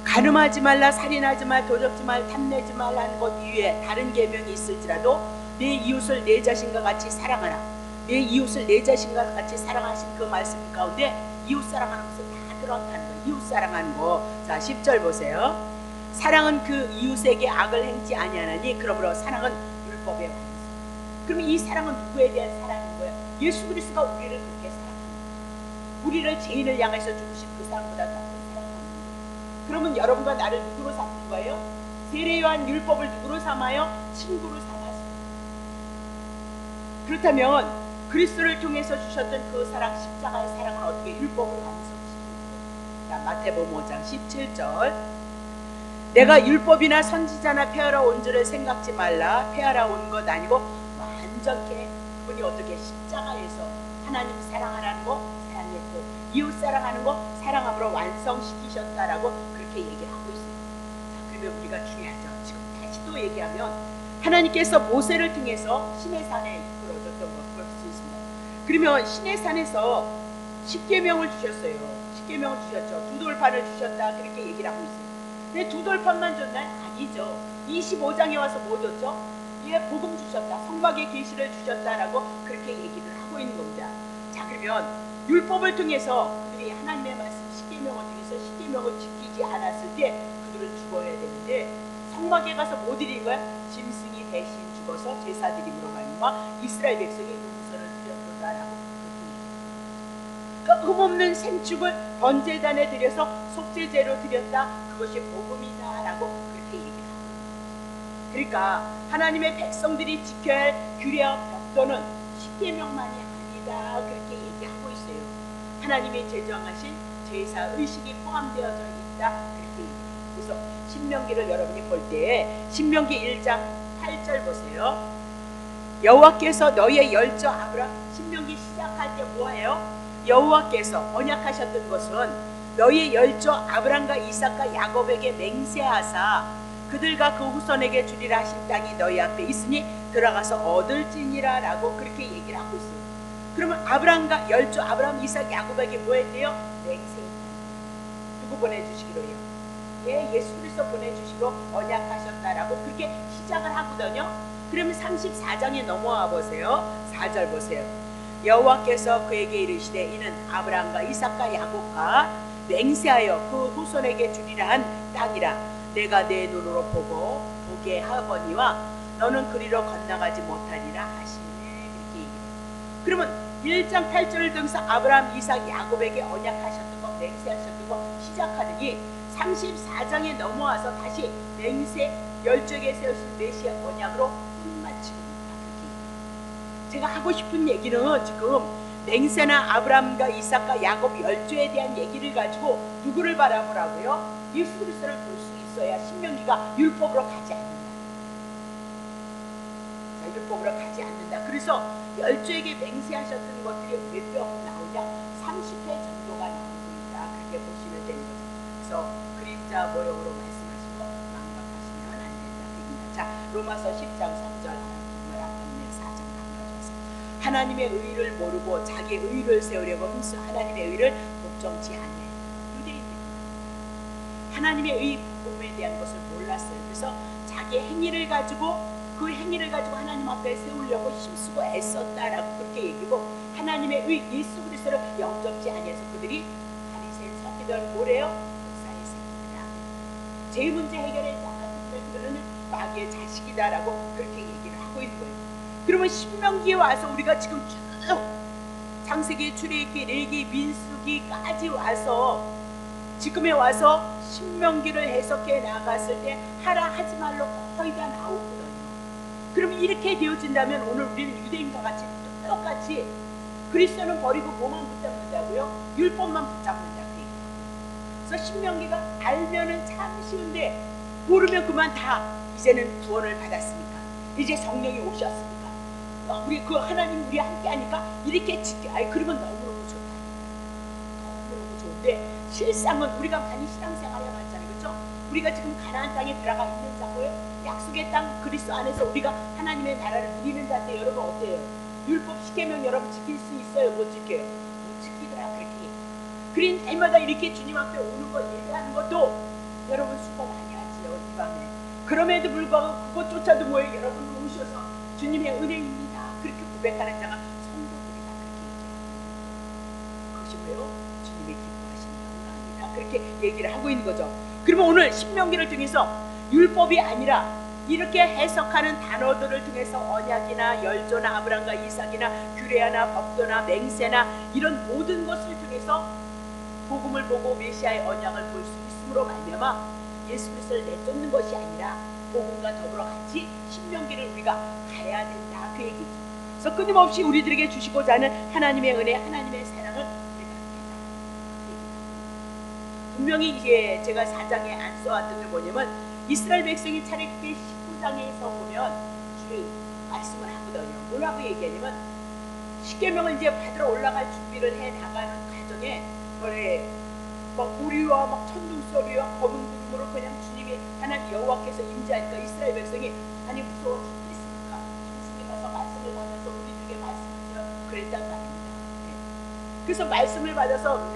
S1: 간음하지 말라, 살인하지 말, 도적지 말, 탐내지 말라는 것 이외에 다른 계명이 있을지라도 내 이웃을 내 자신과 같이 사랑하라. 내 이웃을 내 자신과 같이 사랑하신 그 말씀 가운데 이웃 사랑하는 것은 다 들어간다는 거예요. 이웃 사랑하는 거. 자, 10절 보세요. 사랑은 그 이웃에게 악을 행치 아니하나니 그러므로 사랑은 율법의 완성. 그러면 이 사랑은 누구에 대한 사랑인 거예요? 예수 그리스도가 우리를 그렇게 사랑합니다. 우리를 죄인을 향해서 죽으신 그 사랑보다 더 큰 사랑합니다. 그러면 여러분과 나를 누구로 삼는 거예요? 세례요한 율법을 누구로 삼아요? 친구로 삼았습니다. 그렇다면 그리스도를 통해서 주셨던 그 사랑, 십자가의 사랑은 어떻게 율법을 완성시키는 거예요? 자, 마태복음 5장 17절. 내가 율법이나 선지자나 폐하러 온 줄을 생각지 말라. 폐하러 온 것 아니고 완전케, 그분이 어떻게 십자가에서 하나님 사랑하라는 거 사랑했고 이웃 사랑하는 거 사랑함으로 완성시키셨다라고 그렇게 얘기를 하고 있어요. 자, 그러면 우리가 중요하죠. 지금 다시 또 얘기하면 하나님께서 모세를 통해서 시내산에 이끌어줬던 걸 볼 수 있습니다. 그러면 시내산에서 십계명을 주셨어요. 십계명을 주셨죠. 두 돌판을 주셨다, 그렇게 얘기를 하고 있어요. 근데 두 돌판만 줬나요? 아니죠. 25장에 와서 뭐 줬죠? 예, 복음 주셨다, 성막의 계시를 주셨다라고 그렇게 얘기를 하고 있는 겁니다. 자, 그러면 율법을 통해서 그들이 하나님의 말씀 십계명을 통해서 십계명을 지키지 않았을 때 그들은 죽어야 되는데 성막에 가서 뭐 드린 거야? 짐승이 대신 죽어서 제사 드림으로 말미암아 이스라엘 백성이 용서를 드렸다라고 그렇게 얘기합니다. 그러니까 흠없는 생축을 번제단에 드려서 속죄제로 드렸다, 그것이 복음이다라고 그렇게 얘기합니다. 그러니까 하나님의 백성들이 지켜야 할 규례와 법도는 십계명만이 아니다, 그렇게 얘기하고 있어요. 하나님이 제정하신 제사 의식이 포함되어져 있다, 그렇게 얘기해요. 그래서 신명기를 여러분이 볼 때 신명기 1장 8절 보세요. 여호와께서 너희의 열조 아브라함, 신명기 시작할 때 뭐예요? 여호와께서 언약하셨던 것은 너희의 열조 아브라함과 이삭과 야곱에게 맹세하사 그들과 그 후손에게 주리라 하신 땅이 너희 앞에 있으니 들어가서 얻을지니라 라고 그렇게 얘기를 하고 있어요. 그러면 아브라함과 열조 아브라함, 이삭, 야곱에게 뭐 했대요? 맹세했다. 누구 보내주시기로요? 예, 예수 그리스도 보내주시고 언약하셨다라고 그렇게 시작을 하거든요. 그러면 34장에 넘어와 보세요. 4절 보세요. 여호와께서 그에게 이르시되 이는 아브라함과 이삭과 야곱과 맹세하여 그 후손에게 주리라 한 땅이라. 내가 내 눈으로 보게 하거니와 너는 그리로 건너가지 못하리라 하시네, 그렇게 얘기해요. 그러면 1장 8절을 통해서 아브라함, 이삭, 야곱에게 언약하셨던 거, 맹세하셨던 거 시작하더니 34장에 넘어와서 다시 맹세, 열조에게 세우신 메시아 언약으로 끝마치고 있다, 그렇게 얘기해요. 제가 하고 싶은 얘기는 지금 맹세나 아브라함과 이삭과 야곱 열조에 대한 얘기를 가지고 누구를 바라보라고요? 예수 그리스도를 볼 수 있어야 신명기가 율법으로 가지 않는다. 자, 율법으로 가지 않는다. 그래서 열조에게 맹세하셨던 것들이 몇 명 나오냐? 30회 정도가 나오고 있다, 그렇게 보시면 되는 거죠. 그래서 그림자 모형으로 말씀하시고 망각하시면 안 된다, 그입니다. 자, 로마서 10장 3절, 정말 아깝네. 4장 가져와서 하나님의 의를 모르고 자기 의를 세우려고 힘써 하나님의 의를 복종치 아니하여. 하나님의 의 복음에 대한 것을 몰랐어요. 그래서 자기 행위를 가지고 그 행위를 가지고 하나님 앞에 세우려고 힘쓰고 애썼다라고 그렇게 얘기고, 하나님의 의 예수 그리스도를 영접지 아니해서 그들이 바리새인 서기들 뭐래요? 목사의 새끼들이라. 제 문제 해결하지 않았을 그들은 마귀의 자식이다라고 그렇게 얘기를 하고 있는 거예요. 그러면 신명기에 와서 우리가 지금 쭉 창세기, 출애굽기, 레위기, 민수기까지 와서 지금에 와서 신명기를 해석해 나갔을 때 하라 하지 말로 거의 다 나오거든요. 그러면 이렇게 되어진다면 오늘 우리는 유대인과 같이 똑같이 그리스도는 버리고 뭐만 붙잡는다고요? 율법만 붙잡는다, 그 얘기예요. 그래서 신명기가 알면은 참 쉬운데 모르면 그만 다 이제는 구원을 받았으니까, 이제 성령이 오셨으니까, 우리 그 하나님 우리 함께 하니까 이렇게 지켜. 그러면 너무너무 좋다. 너무너무 좋은데 실상은 우리가 많이 신앙생활을 해봤잖아요, 그렇죠? 우리가 지금 가나안 땅에 들어가 있는 자고요. 약속의 땅 그리스도 안에서 우리가 하나님의 나라를 누리는 자인데 여러분 어때요? 율법 십계명 여러분 지킬 수 있어요? 못 지켜요? 못 지키더라, 그렇게. 그린 날마다 이렇게 주님 앞에 오는 거 예배하는 것도 여러분 수고 많이 하지요, 이 밤에. 그럼에도 불구하고 그것조차도 뭐예요? 여러분 오셔서 주님의 은혜입니다, 그렇게 고백하는 자가 성도들이다, 그렇게 얘기해요. 그것이 뭐예요? 주님의 기뻐하시는 영광이다, 그렇게 얘기를 하고 있는 거죠. 그러면 오늘 신명기를 통해서 율법이 아니라 이렇게 해석하는 단어들을 통해서 언약이나 열조나 아브라함과 이삭이나 규례나 법도나 맹세나 이런 모든 것을 통해서 복음을 보고 메시아의 언약을 볼 수 있음으로 말미암아 예수 그리스도를 내쫓는 것이 아니라 복음과 더불어 같이 신명기를 우리가 가야 된다, 그 얘기죠. 그래서 끊임없이 우리들에게 주시고자 하는 하나님의 은혜, 하나님의 사랑을 우리가 깨달아야 된다, 그 얘기죠. 분명히 이게 제가 4장에 안 써왔던 게 뭐냐면 이스라엘 백성이 차례기 19장에서 보면 주의 말씀을 하거든요. 뭐라고 얘기하냐면 십계명을 이제 받으러 올라갈 준비를 해 나가는 과정에 막 우리와 막 천둥 소리와 검은 구름으로 그냥 주님이 하나님 여호와께서 임재하니까 이스라엘 백성이 아니 무서워 죽겠습니까? 당신이 가서 말씀을 받아서 우리에게 말씀하시라 그랬단 말입니다. 네. 그래서 말씀을 받아서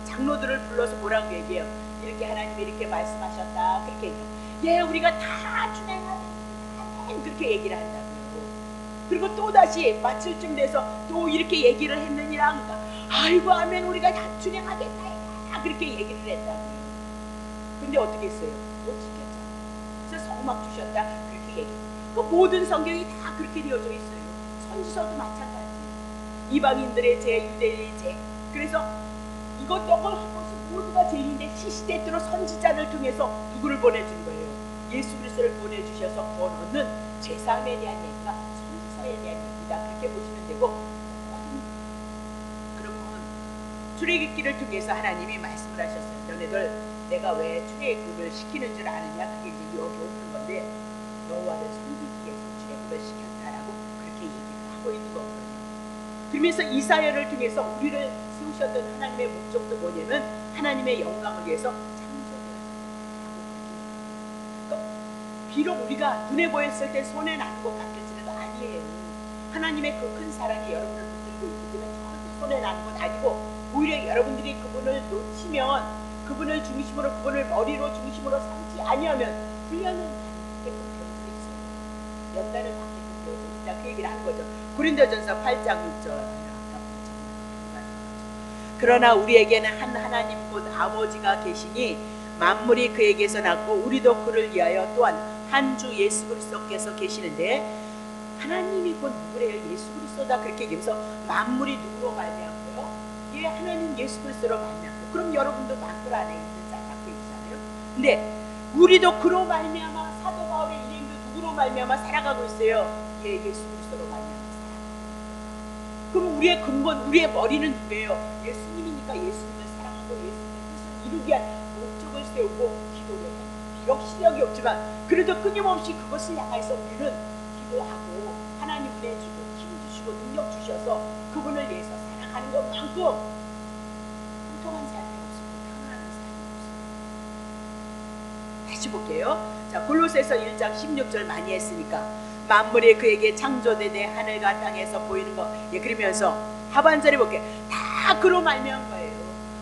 S1: 장로들을 불러서 뭐라고 얘기해요? 이렇게 하나님이 이렇게 말씀하셨다 그렇게 얘기해요. 우리가 다 준행하는 그렇게 얘기를 한다고요. 그리고 또다시 마칠 쯤 돼서 또 이렇게 얘기를 했느니라 그러니까 아이고 아멘 우리가 다 준행하겠다 그렇게 얘기를 했다고요. 근데 어떻게 했어요? 못 지켰죠. 그래서 성막 주셨다 그렇게 얘기해요. 그 모든 성경이 다 그렇게 되어져 있어요. 선지서도 마찬가지예요. 이방인들의 죄, 유대인의 죄. 그래서 이것저것 한 것이 모두가 죄인인데 시시때때로 선지자를 통해서 누구를 보내준 거예요? 예수 그리스도를 보내주셔서 구원 얻는 죄사함에 대한 얘기가 선지서에 대한 얘기다 그렇게 보시면 되고, 그러면 출애굽기를 통해서 하나님이 말씀을 하셨어요. 너네들 내가 왜 출애굽을 시키는 줄 아느냐? 그게 이제 여기 없는 건데 여호와를 섬기기 위해서 출애굽을 시켰다라고 그렇게 얘기를 하고 있는 거거든요. 그러면서 이사야를 통해서 우리를 세우셨던 하나님의 목적도 뭐냐면 하나님의 영광을 위해서 창조되었다. 비록 우리가 눈에 보였을 때 손에 나는 것 같을지라도 아니에요. 하나님의 그 큰 사랑이 여러분을 붙들고 있기 때문에 절대 손에 나는 건 아니고, 오히려 여러분들이 그분을 놓치면, 그분을 중심으로, 그분을 머리로 중심으로 삼지 아니하면 훈련은 받게끔 되어 있어요. 연단을 받게끔 되어 있다. 그 얘기를 하는 거죠. 고린도전서 8장 6절. 그러나 우리에게는 한 하나님 곧 아버지가 계시니 만물이 그에게서 났고 우리도 그를 위하여 또한 한 주 예수 그리스도께서 계시는데, 하나님이 곧 누구래요? 예수 그리스도다 그렇게 얘기하면서 만물이 누구로 말미암고요? 예, 하나님 예수 그리스도로 말미암고. 그럼 여러분도 만물 안에 있는 자 갖고 있잖아요. 근데 우리도 그로 말미암아, 사도 바울의 일행도 누구로 말미암아 살아가고 있어요? 예, 예수 그리스도로 말미암아 살아가고. 그럼 우리의 근본, 우리의 머리는 누구예요? 예수님이니까 예수님을 사랑하고 예수님의 뜻을 이루기 위한 목적을 세우고 기도를 해요. 비록 실력이 없지만 그래도 끊임없이 그것을 향해서 우리는 기도하고 하나님 은혜 주고 힘 주시고 능력 주셔서 그분을 위해서 살아가는 것만큼 통통한 삶이 없고 평안한 삶이 없어요. 다시 볼게요. 자, 골로새서 1장 16절 많이 했으니까 만물이 그에게 창조되되 하늘과 땅에서 보이는 거. 예, 그러면서 하반절에 볼게요. 다 그로 말미암은 거예요.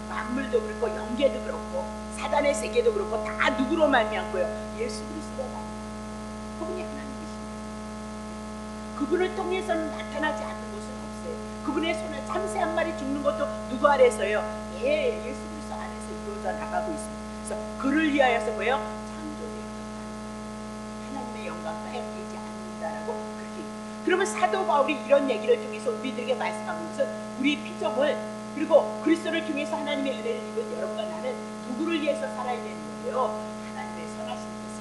S1: 만물도 그렇고 영계도 그렇고 사단의 세계도 그렇고 다 누구로 말미암은 거예요? 예수 그리스도로 말미암은 거예요. 그분이 하나님이십니다. 그분을 통해서는 나타나지 않는 곳은 없어요. 그분의 손에 참새 한 마리 죽는 것도 누구 아래서요? 예, 예수 그리스도 안에서 이루어져 나가고 있습니다. 그래서 그를 위하여서 뭐예요? 창조되었다. 하나님의 영광과 함께이지 않는다라고 그렇게. 그러면 사도 바울이 이런 얘기를 통해서 우리들에게 말씀하는 것은 우리 피조물 그리고 그리스도를 통해서 하나님의 은혜를 입은 여러분과 나는 누구를 위해서 살아야 되는 거예요? 하나님의 선하신 뜻을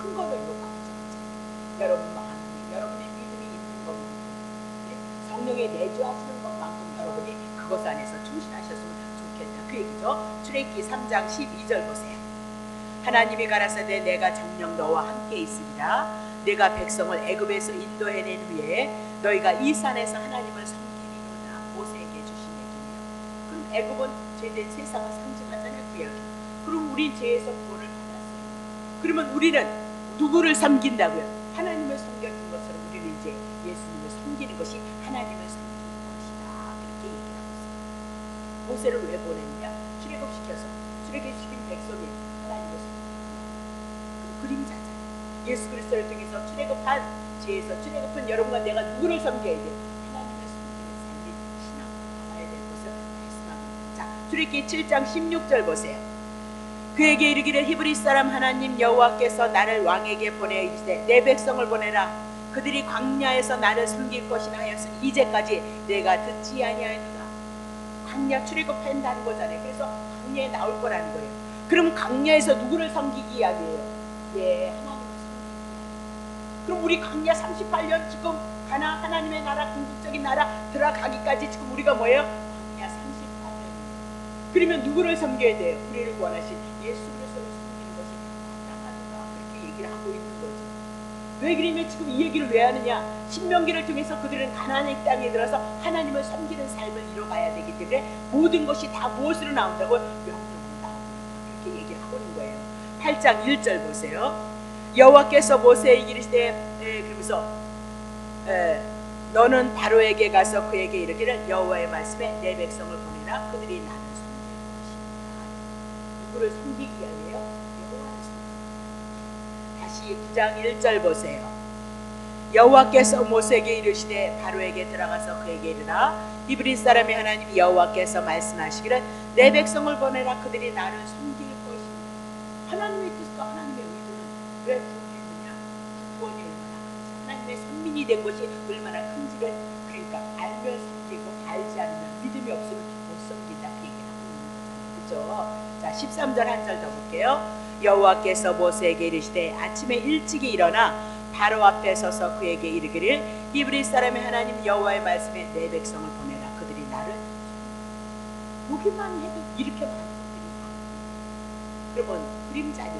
S1: 큰 거를 놓고 여러분 마음이, 여러분의 믿음이 있는 것만큼, 성령의 내주하시는 것만큼 여러분이 그것 안에서 충실하셨으면 좋겠다. 그 얘기죠. 출애굽기 3장 12절 보세요. 하나님이 가라사대 내가 정녕 너와 함께 있으리라. 내가 백성을 애굽에서 인도해낸 후에 너희가 이 산에서 하나님을 섬기리로다. 모세에게 주신 얘기예요. 그럼 애굽은 죄된 세상을 상징하잖아요. 구약이. 그럼 우린 죄에서 구원을 받았어요. 그러면 우리는 누구를 섬긴다고요? 하나님을 섬겼던 것처럼 우리는 이제 예수님을 섬기는 것이 하나님을 섬기는 것이다. 그렇게 얘기하고 있어요. 모세를 왜 보냈냐? 출애굽시켜서 출애굽시킨 백성이 하나님을 섬기는 그림자잖아요. 예수 그리스도를 통해서 출애굽한 죄에서 출애굽한 여러분과 내가 누구를 섬겨야 돼요? 하나님을 섬기는 삶이 신앙으로 살아야 될 것을 말씀합니다. 자, 출애굽기 7장 16절 보세요. 그에게 이르기를 히브리 사람 하나님 여호와께서 나를 왕에게 보내 이르시되 내 백성을 보내라. 그들이 광야에서 나를 섬길 것이나 하였으니 이제까지 내가 듣지 아니하였도다. 광야 출애굽한다는 거잖아요. 그래서 광야에 나올 거라는 거예요. 그럼 광야에서 누구를 섬기기 이야기예요? 예, 하나님을 섬기기. 그럼 우리 광야 38년 지금 하나님의 나라, 궁극적인 나라 들어가기까지 지금 우리가 뭐예요? 광야 38년. 그러면 누구를 섬겨야 돼요? 우리를 구원하신 예수 그리스도를 섬기는 것이 마땅하다. 그렇게 얘기를 하고 있는 거죠. 왜 그러면 지금 이 얘기를 왜 하느냐? 신명기를 통해서 그들은 가나안의 땅에 들어서 하나님을 섬기는 삶을 이뤄가야 되기 때문에 모든 것이 다 무엇으로 나온다고? 명령으로 나온다. 그렇게 얘기를 하고 있는 거예요. 8장 1절 보세요. 여호와께서 모세에게 이르시되 그러면서 너는 바로에게 가서 그에게 이르기를 여호와의 말씀에 내 백성을 보내라. 그들이 나를 섬길 것이다. 누구를 섬기기 위하여요? 여호와를 섬기기. 다시 9장 1절 보세요. 여호와께서 모세에게 이르시되 바로에게 들어가서 그에게 이르라. 이브리 사람의 하나님 여호와께서 말씀하시기를 내 백성을 보내라. 그들이 나를 섬길 것이다. 하나님의 뜻과 하나님의 의도는 왜 구원했느냐? 구원이 얼마나 큰지, 하나님의 선민이 된 것이 얼마나 큰지를 그러니까 알면 섬기고 알지 않으면 믿음이 없으면 못 섬긴다. 그 얘기를 하고 있는 거잖아요. 그렇죠? 자, 13절 한 절 더 볼게요. 여호와께서 모세에게 이르시되 아침에 일찍이 일어나 바로 앞에 서서 그에게 이르기를 이브리 사람의 하나님 여호와의 말씀에 내 백성을 보내라. 그들이 나를 보기만 해도 이렇게 많은 것들이 다 그러면 그림자니까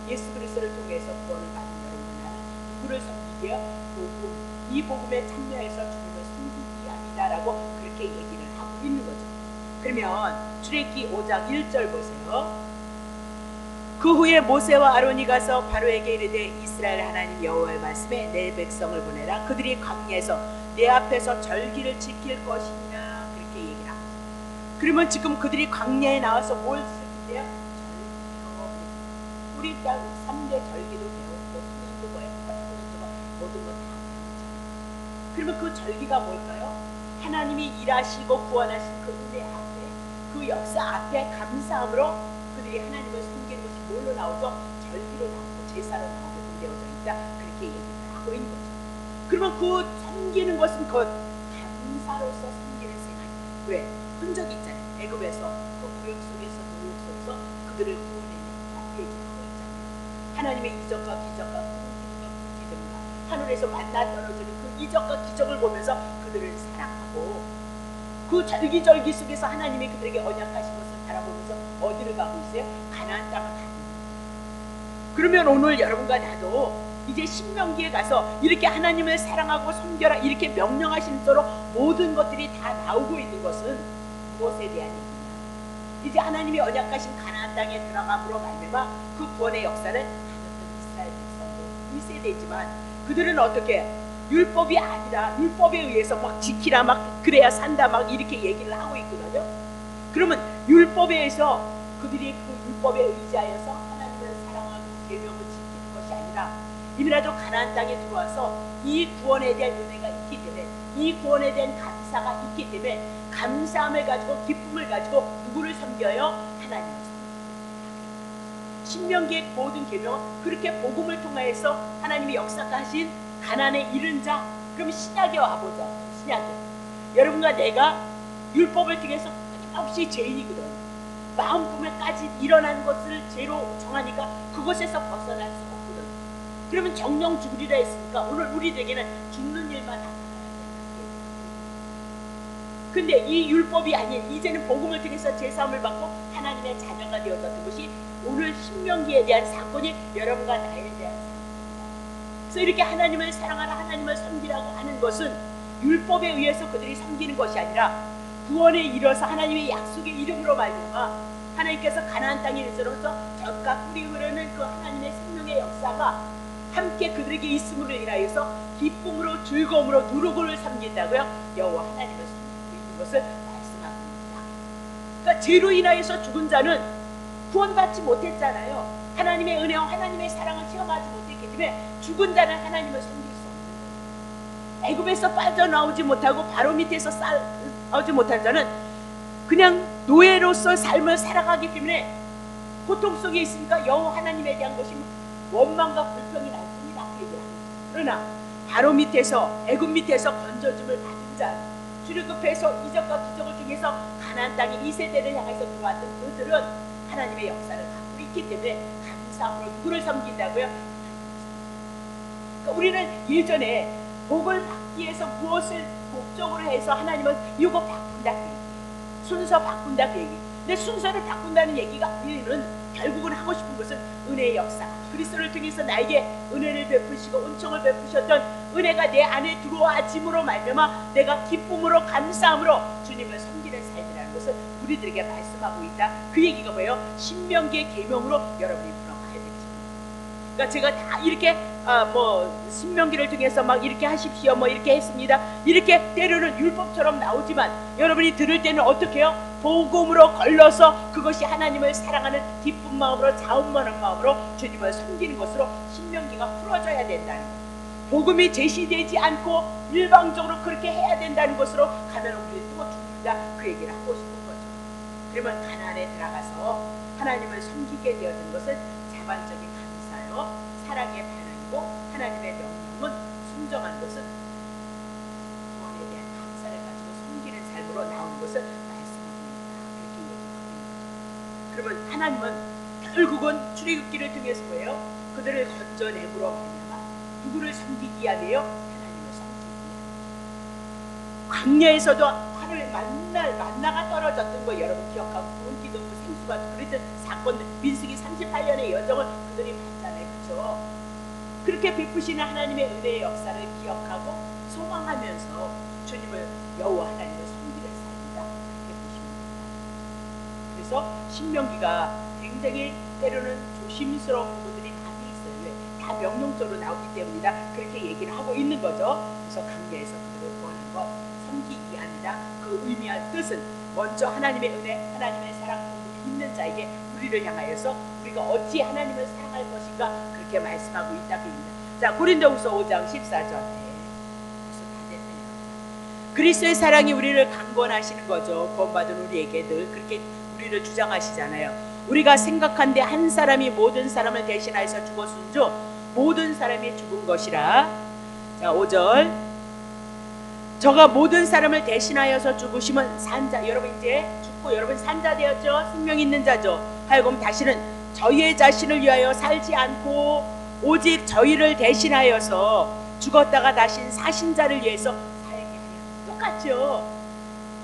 S1: 예수 그리스도를 통해서 구원을 받은 여러분 나는 누구를 섬기기야? 복음. 이 복음에 참여해서 주님을 섬기기 아니다라고 그렇게 얘기를 하고 있는 거죠. 그러면 출애굽기 5장 1절 보세요. 그 후에 모세와 아론이 가서 바로에게 이르되 이스라엘 하나님 여호와의 말씀에 내 백성을 보내라. 그들이 광야에서 내 앞에서 절기를 지킬 것이냐 그렇게 얘기를 합니다. 그러면 지금 그들이 광야에 나와서 뭘 지킬래요? 절기로. 우리 땅 3대 절기도 배웠고 수년도 배웠고 모든 것 다 배웠잖아요. 그러면 그 절기가 뭘까요? 하나님이 일하시고 구원하신 그 은혜 앞에 그 역사 앞에 감사함으로 그들이 하나님을 섬기는 것이 뭘로 나오죠? 절기로 나오고 제사로 나오고 되어져 있다. 그렇게 얘기를 하고 있는 거죠. 그러면 그 섬기는 것은 그 감사로서 섬기는 생활. 왜? 흔적이 있잖아요. 애굽에서 그 구역 속에서 노역 속에서 그들을 구원해낸 얘기하고 있잖아요. 하나님의 이적과 기적과 기적과 기적과 하늘에서 만나 떨어지는 그 이적과 기적을 보면서 그들을 사랑하고 그 절기절기 속에서 하나님이 그들에게 언약하신 것을 바라보면서 어디를 가고 있어요? 가나안 땅을 가고 있는 거예요. 그러면 오늘 여러분과 나도 이제 신명기에 가서 이렇게 하나님을 사랑하고 섬겨라 이렇게 명령하신 대로 모든 것들이 다 나오고 있는 것은 무엇에 대한 얘기냐? 이제 하나님이 언약하신 가나안 땅에 들어감으로 말미암아 그 구원의 역사를 가졌던 이스라엘 백성들 1세대지만 그들은 어떻게 율법이 아니라 율법에 의해서 막 지키라 막 그래야 산다 막 이렇게 얘기를 하고 있거든요. 그러면 율법에 의해서 그들이 그 율법에 의지하여서 하나님을 사랑하고 계명을 지키는 것이 아니라 이미라도 가나안 땅에 들어와서 이 구원에 대한 은혜가 있기 때문에 이 구원에 대한 감사가 있기 때문에 감사함을 가지고 기쁨을 가지고 누구를 섬겨요? 하나님을 섬깁니다. 신명기의 모든 계명은 그렇게 복음을 통하여서 하나님이 역사하신 가난에 이른 자. 그럼 신약에 와보자. 신약에 여러분과 내가 율법을 통해서 끊임없이 죄인이거든. 마음 품에까지 일어난 것을 죄로 정하니까 그것에서 벗어날 수 없거든. 그러면 정령 죽으리라 했으니까 오늘 우리에게는 죽는 일만 나타나야 된다. 근데 이 율법이 아닌 이제는 복음을 통해서 제사함을 받고 하나님의 자녀가 되어졌던 것이 오늘 신명기에 대한 사건이 여러분과 나에 대한 사건입니다. 그래서 이렇게 하나님을 사랑하라 하나님을 섬기라고 하는 것은 율법에 의해서 그들이 섬기는 것이 아니라 구원에 이르러서 하나님의 약속의 이름으로 말미암아 하나님께서 가나안 땅에 이르러서 젖과 꿀이 흐르는 그 하나님의 생명의 역사가 함께 그들에게 있음으로 인하여서 기쁨으로 즐거움으로 누룩을 섬긴다고요. 여호와 하나님을 섬기고 있는 것을 말씀하고 있습니다. 그러니까 죄로 인하여서 죽은 자는 구원받지 못했잖아요. 하나님의 은혜와 하나님의 사랑을 체험하지 못했기 때문에 죽은 자는 하나님을 섬길 수 없는 거예요. 애굽에서 빠져나오지 못하고 바로 밑에서 싸우지 못한 자는 그냥 노예로서 삶을 살아가기 때문에 고통 속에 있으니까 여호와 하나님에 대한 것이 원망과 불평이 날 뿐이다. 그러나 바로 밑에서 애굽 밑에서 건져줌을 받은 자, 출애굽해서 이적과 기적을 통해서 가나안 땅에 2세대를 향해서 들어왔던 그들은 하나님의 역사를 갖고 있기 때문에 감사함으로 누구를 섬긴다고요? 그러니까 우리는 예전에 복을 받기 위해서 무엇을 목적으로 해서 하나님은 이거 바꾼다 그 얘기, 순서 바꾼다 그 얘기. 근데 순서를 바꾼다는 얘기가 우리는 결국은 하고 싶은 것은 은혜의 역사, 그리스도를 통해서 나에게 은혜를 베푸시고 은총을 베푸셨던 은혜가 내 안에 들어와짐으로 말미암아 내가 기쁨으로 감사함으로 주님을 섬기는 삶이라는 것을 우리들에게 말씀하고 있다. 그 얘기가 뭐예요? 신명기의 계명으로 여러분이 풀어가야 되죠. 그러니까 제가 다 이렇게 신명기를 통해서 막 이렇게 하십시오 뭐 이렇게 했습니다. 이렇게 때로는 율법처럼 나오지만 여러분이 들을 때는 어떻게 해요? 복음으로 걸러서 그것이 하나님을 사랑하는 기쁜 마음으로 자원하는 마음으로 주님을 섬기는 것으로 신명기가 풀어져야 된다는 거예요. 복음이 제시되지 않고 일방적으로 그렇게 해야 된다는 것으로 가면 우리 또 죽는다, 그 얘기를 하고 싶은 거죠. 그러면 가나안에 들어가서 하나님을 섬기게 되어진 것은 자발적인 감사요, 사랑의 반응이고 하나님의 명령은 순종한 것은 구원에 대한 감사를 가지고 섬기는 삶으로 나오는 것을 그러면 하나님은 결국은 출애굽기를 통해서 뭐예요? 그들을 건져내므로 말미암아 누구를 섬기기 위함이에요? 하나님을 섬기기 위함. 광야에서도 하늘 만나가 떨어졌던 거 여러분 기억하고 구름 기둥 생수가 그랬던 사건, 민수기 38년의 여정을 그들이 봤잖아요, 그렇죠? 그렇게 베푸시는 하나님의 은혜의 역사를 기억하고 소망하면서 주님을 여호와 하나님을 섬기는 삶이다, 그렇게 보시면 됩니다. 그래서 신명기가 굉장히 때로는 조심스러운 부분들이 다 돼 있어요. 왜? 다 명령적으로 나오기 때문이다, 그렇게 얘기를 하고 있는 거죠. 그래서 강야에서 그들을 구하는 것, 섬기기 아니라 그 의미한 뜻은 먼저 하나님의 은혜, 하나님의 사랑, 믿는 자에게 우리를 향하여서 우리가 어찌 하나님을 사랑할 것인가, 그렇게 말씀하고 있다 그입니다. 자, 고린도후서 5장 14절. 그리스도의 사랑이 우리를 강권하시는 거죠. 구원받은 우리에게 늘 그렇게 우리를 주장하시잖아요. 우리가 생각한데 한 사람이 모든 사람을 대신하여서 죽었은즉 모든 사람이 죽은 것이라. 자, 5절. 저가 모든 사람을 대신하여서 죽으시면 산자, 여러분 이제 죽고 여러분 산자 되었죠. 생명 있는 자죠. 하여금 다시는 저희의 자신을 위하여 살지 않고 오직 저희를 대신하여서 죽었다가 다시 사신 자를 위해서 살게 하여. 똑같죠.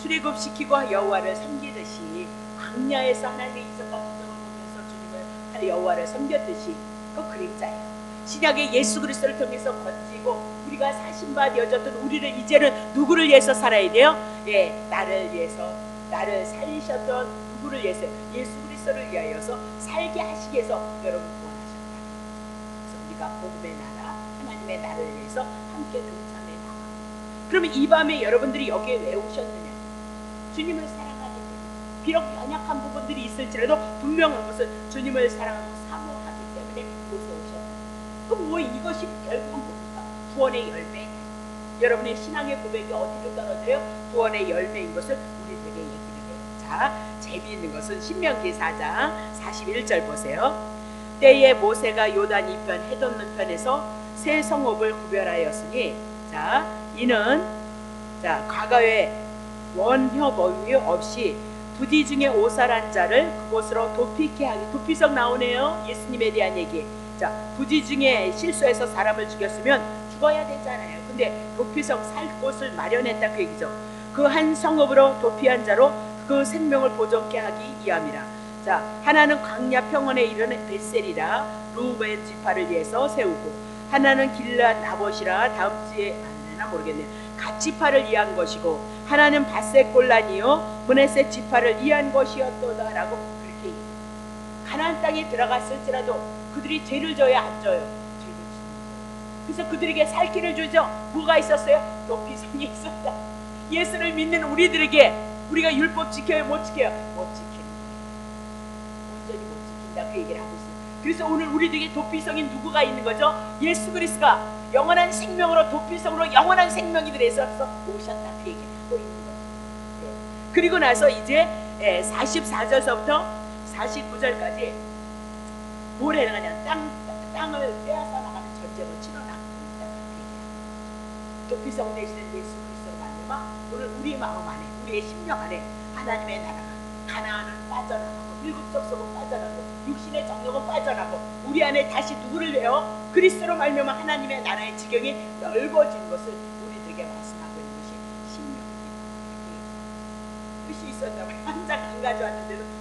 S1: 출애굽시키고 여호와를 섬기듯이 광야에서 하나님의 이적과 기적을 보면서 주님을 여호와를 섬겼듯이 그 그림자예요. 신약의 예수 그리스도를 통해서 건지고 우리가 사신 바 되어졌던 우리를 이제는 누구를 위해서 살아야 돼요? 예, 나를 위해서, 나를 살리셨던 누구를 위해서? 예수 그리스도를 위하여서 살게 하시기 위해서 여러분 구원하셨다. 그래서 우리가 복음의 나라, 하나님의 나라를 위해서 함께 동참해 나갑니다. 그러면 이 밤에 여러분들이 여기에 왜 오셨느냐? 주님을 사랑하기 때문에. 비록 연약한 부분들이 있을지라도 분명한 것은 주님을 사랑하고 사모하기 때문에 이곳에 오셨다. 그럼 뭐 이것이 결국은 뭡니까? 구원의 열매. 여러분의 신앙의 고백이 어디로 떨어져요? 구원의 열매인 것을 우리들에게 얘기를 해요. 자, 재미있는 것은 신명기 4장 41절 보세요. 때에 모세가 요단 이편 해돋는 편에서 새 성읍을 구별하였으니, 자, 이는 자 과거에 원효범위 없이 부디 중에 오살한 자를 그곳으로 도피케 하기. 도피성 나오네요. 예수님에 대한 얘기. 자, 부지 중에 실수해서 사람을 죽였으면 죽어야 되잖아요. 근데 도피성 살 곳을 마련했다 그 얘기죠. 그 한 성읍으로 도피한 자로 그 생명을 보존케 하기 위함이라. 자, 하나는 광야 평원에 이르는 벳셀이라 루벤 지파를 위해서 세우고, 하나는 길앗 나봇이라 다음 주에 안되나 모르겠네요. 갓 지파를 위한 것이고, 하나는 밧셋 골란이요 므네셋 지파를 위한 것이었도다라고 그렇게. 가나안 땅에 들어갔을지라도 그들이 죄를 져야 안 져요? 죄를 짓는. 그래서 그들에게 살 길을 주죠. 뭐가 있었어요? 도피성이 있었다. 예수를 믿는 우리들에게 우리가 율법 지켜요? 못 지켜요? 못 지키는 거예요. 온전히 못 지킨다 그 얘기를 하고 있어요. 그래서 오늘 우리들에게 도피성인 누구가 있는 거죠? 예수 그리스도가 영원한 생명으로 도피성으로 영원한 생명이 들어서 오셨다 그 얘기를 하고 있는 거죠. 네. 그리고 나서 이제 44절서부터 49절까지 뭘 해나가냐? 땅을 빼앗아 나가는 전쟁을 치러나가고 있다. 도피성 대신에 예수 그리스도로 말미암아 오늘 우리 마음 안에, 우리의 심령 안에 하나님의 나라가, 가나안은 빠져나가고 일곱적 소금 빠져나가고 육신의 정욕은 빠져나가고 우리 안에 다시 누구를 내어? 그리스도로 말미암아 하나님의 나라의 지경이 넓어진 것을 우리들에게 말씀하고 있는 것이 신명기입니다. 뜻이 있었나 봐요. 한 장 안 가져왔는데도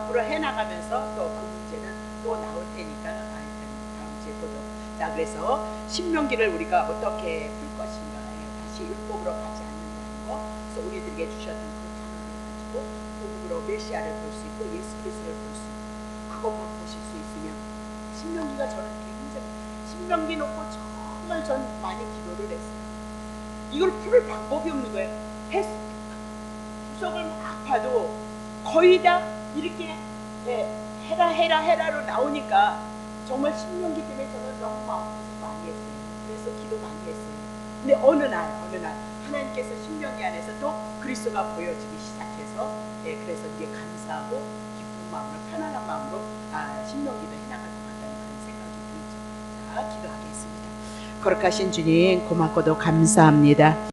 S1: 앞으로 해나가면서 또 그 문제는 또 나올 테니까 다음 주에 보도록. 자, 그래서 신명기를 우리가 어떻게 풀 것인가, 다시 율법으로 가지 않는다는 거. 그래서 우리들에게 주셨던 그 단어를 가지고 복음으로 메시아를 볼 수 있고 예수 그리스도를 볼 수 있고 그것만 보실 수 있으면 신명기가 저는 굉장히 신명기 놓고 정말 전 많이 기도를 했어요. 이걸 풀 방법이 없는 거예요. 구석을 막 봐도 거의 다 이렇게 해라로 나오니까 정말 신명기 때문에 저는 너무 마음고생 많이 했어요. 그래서 기도 많이 했어요. 근데 어느 날 하나님께서 신명기 안에서 또 그리스도가 보여지기 시작해서 그래서 이게 감사하고 기쁜 마음으로 편안한 마음으로 신명기도 해나갈 것 같다는 그런 생각이 들죠. 자, 기도하겠습니다. 거룩하신 주님, 고맙고도 감사합니다.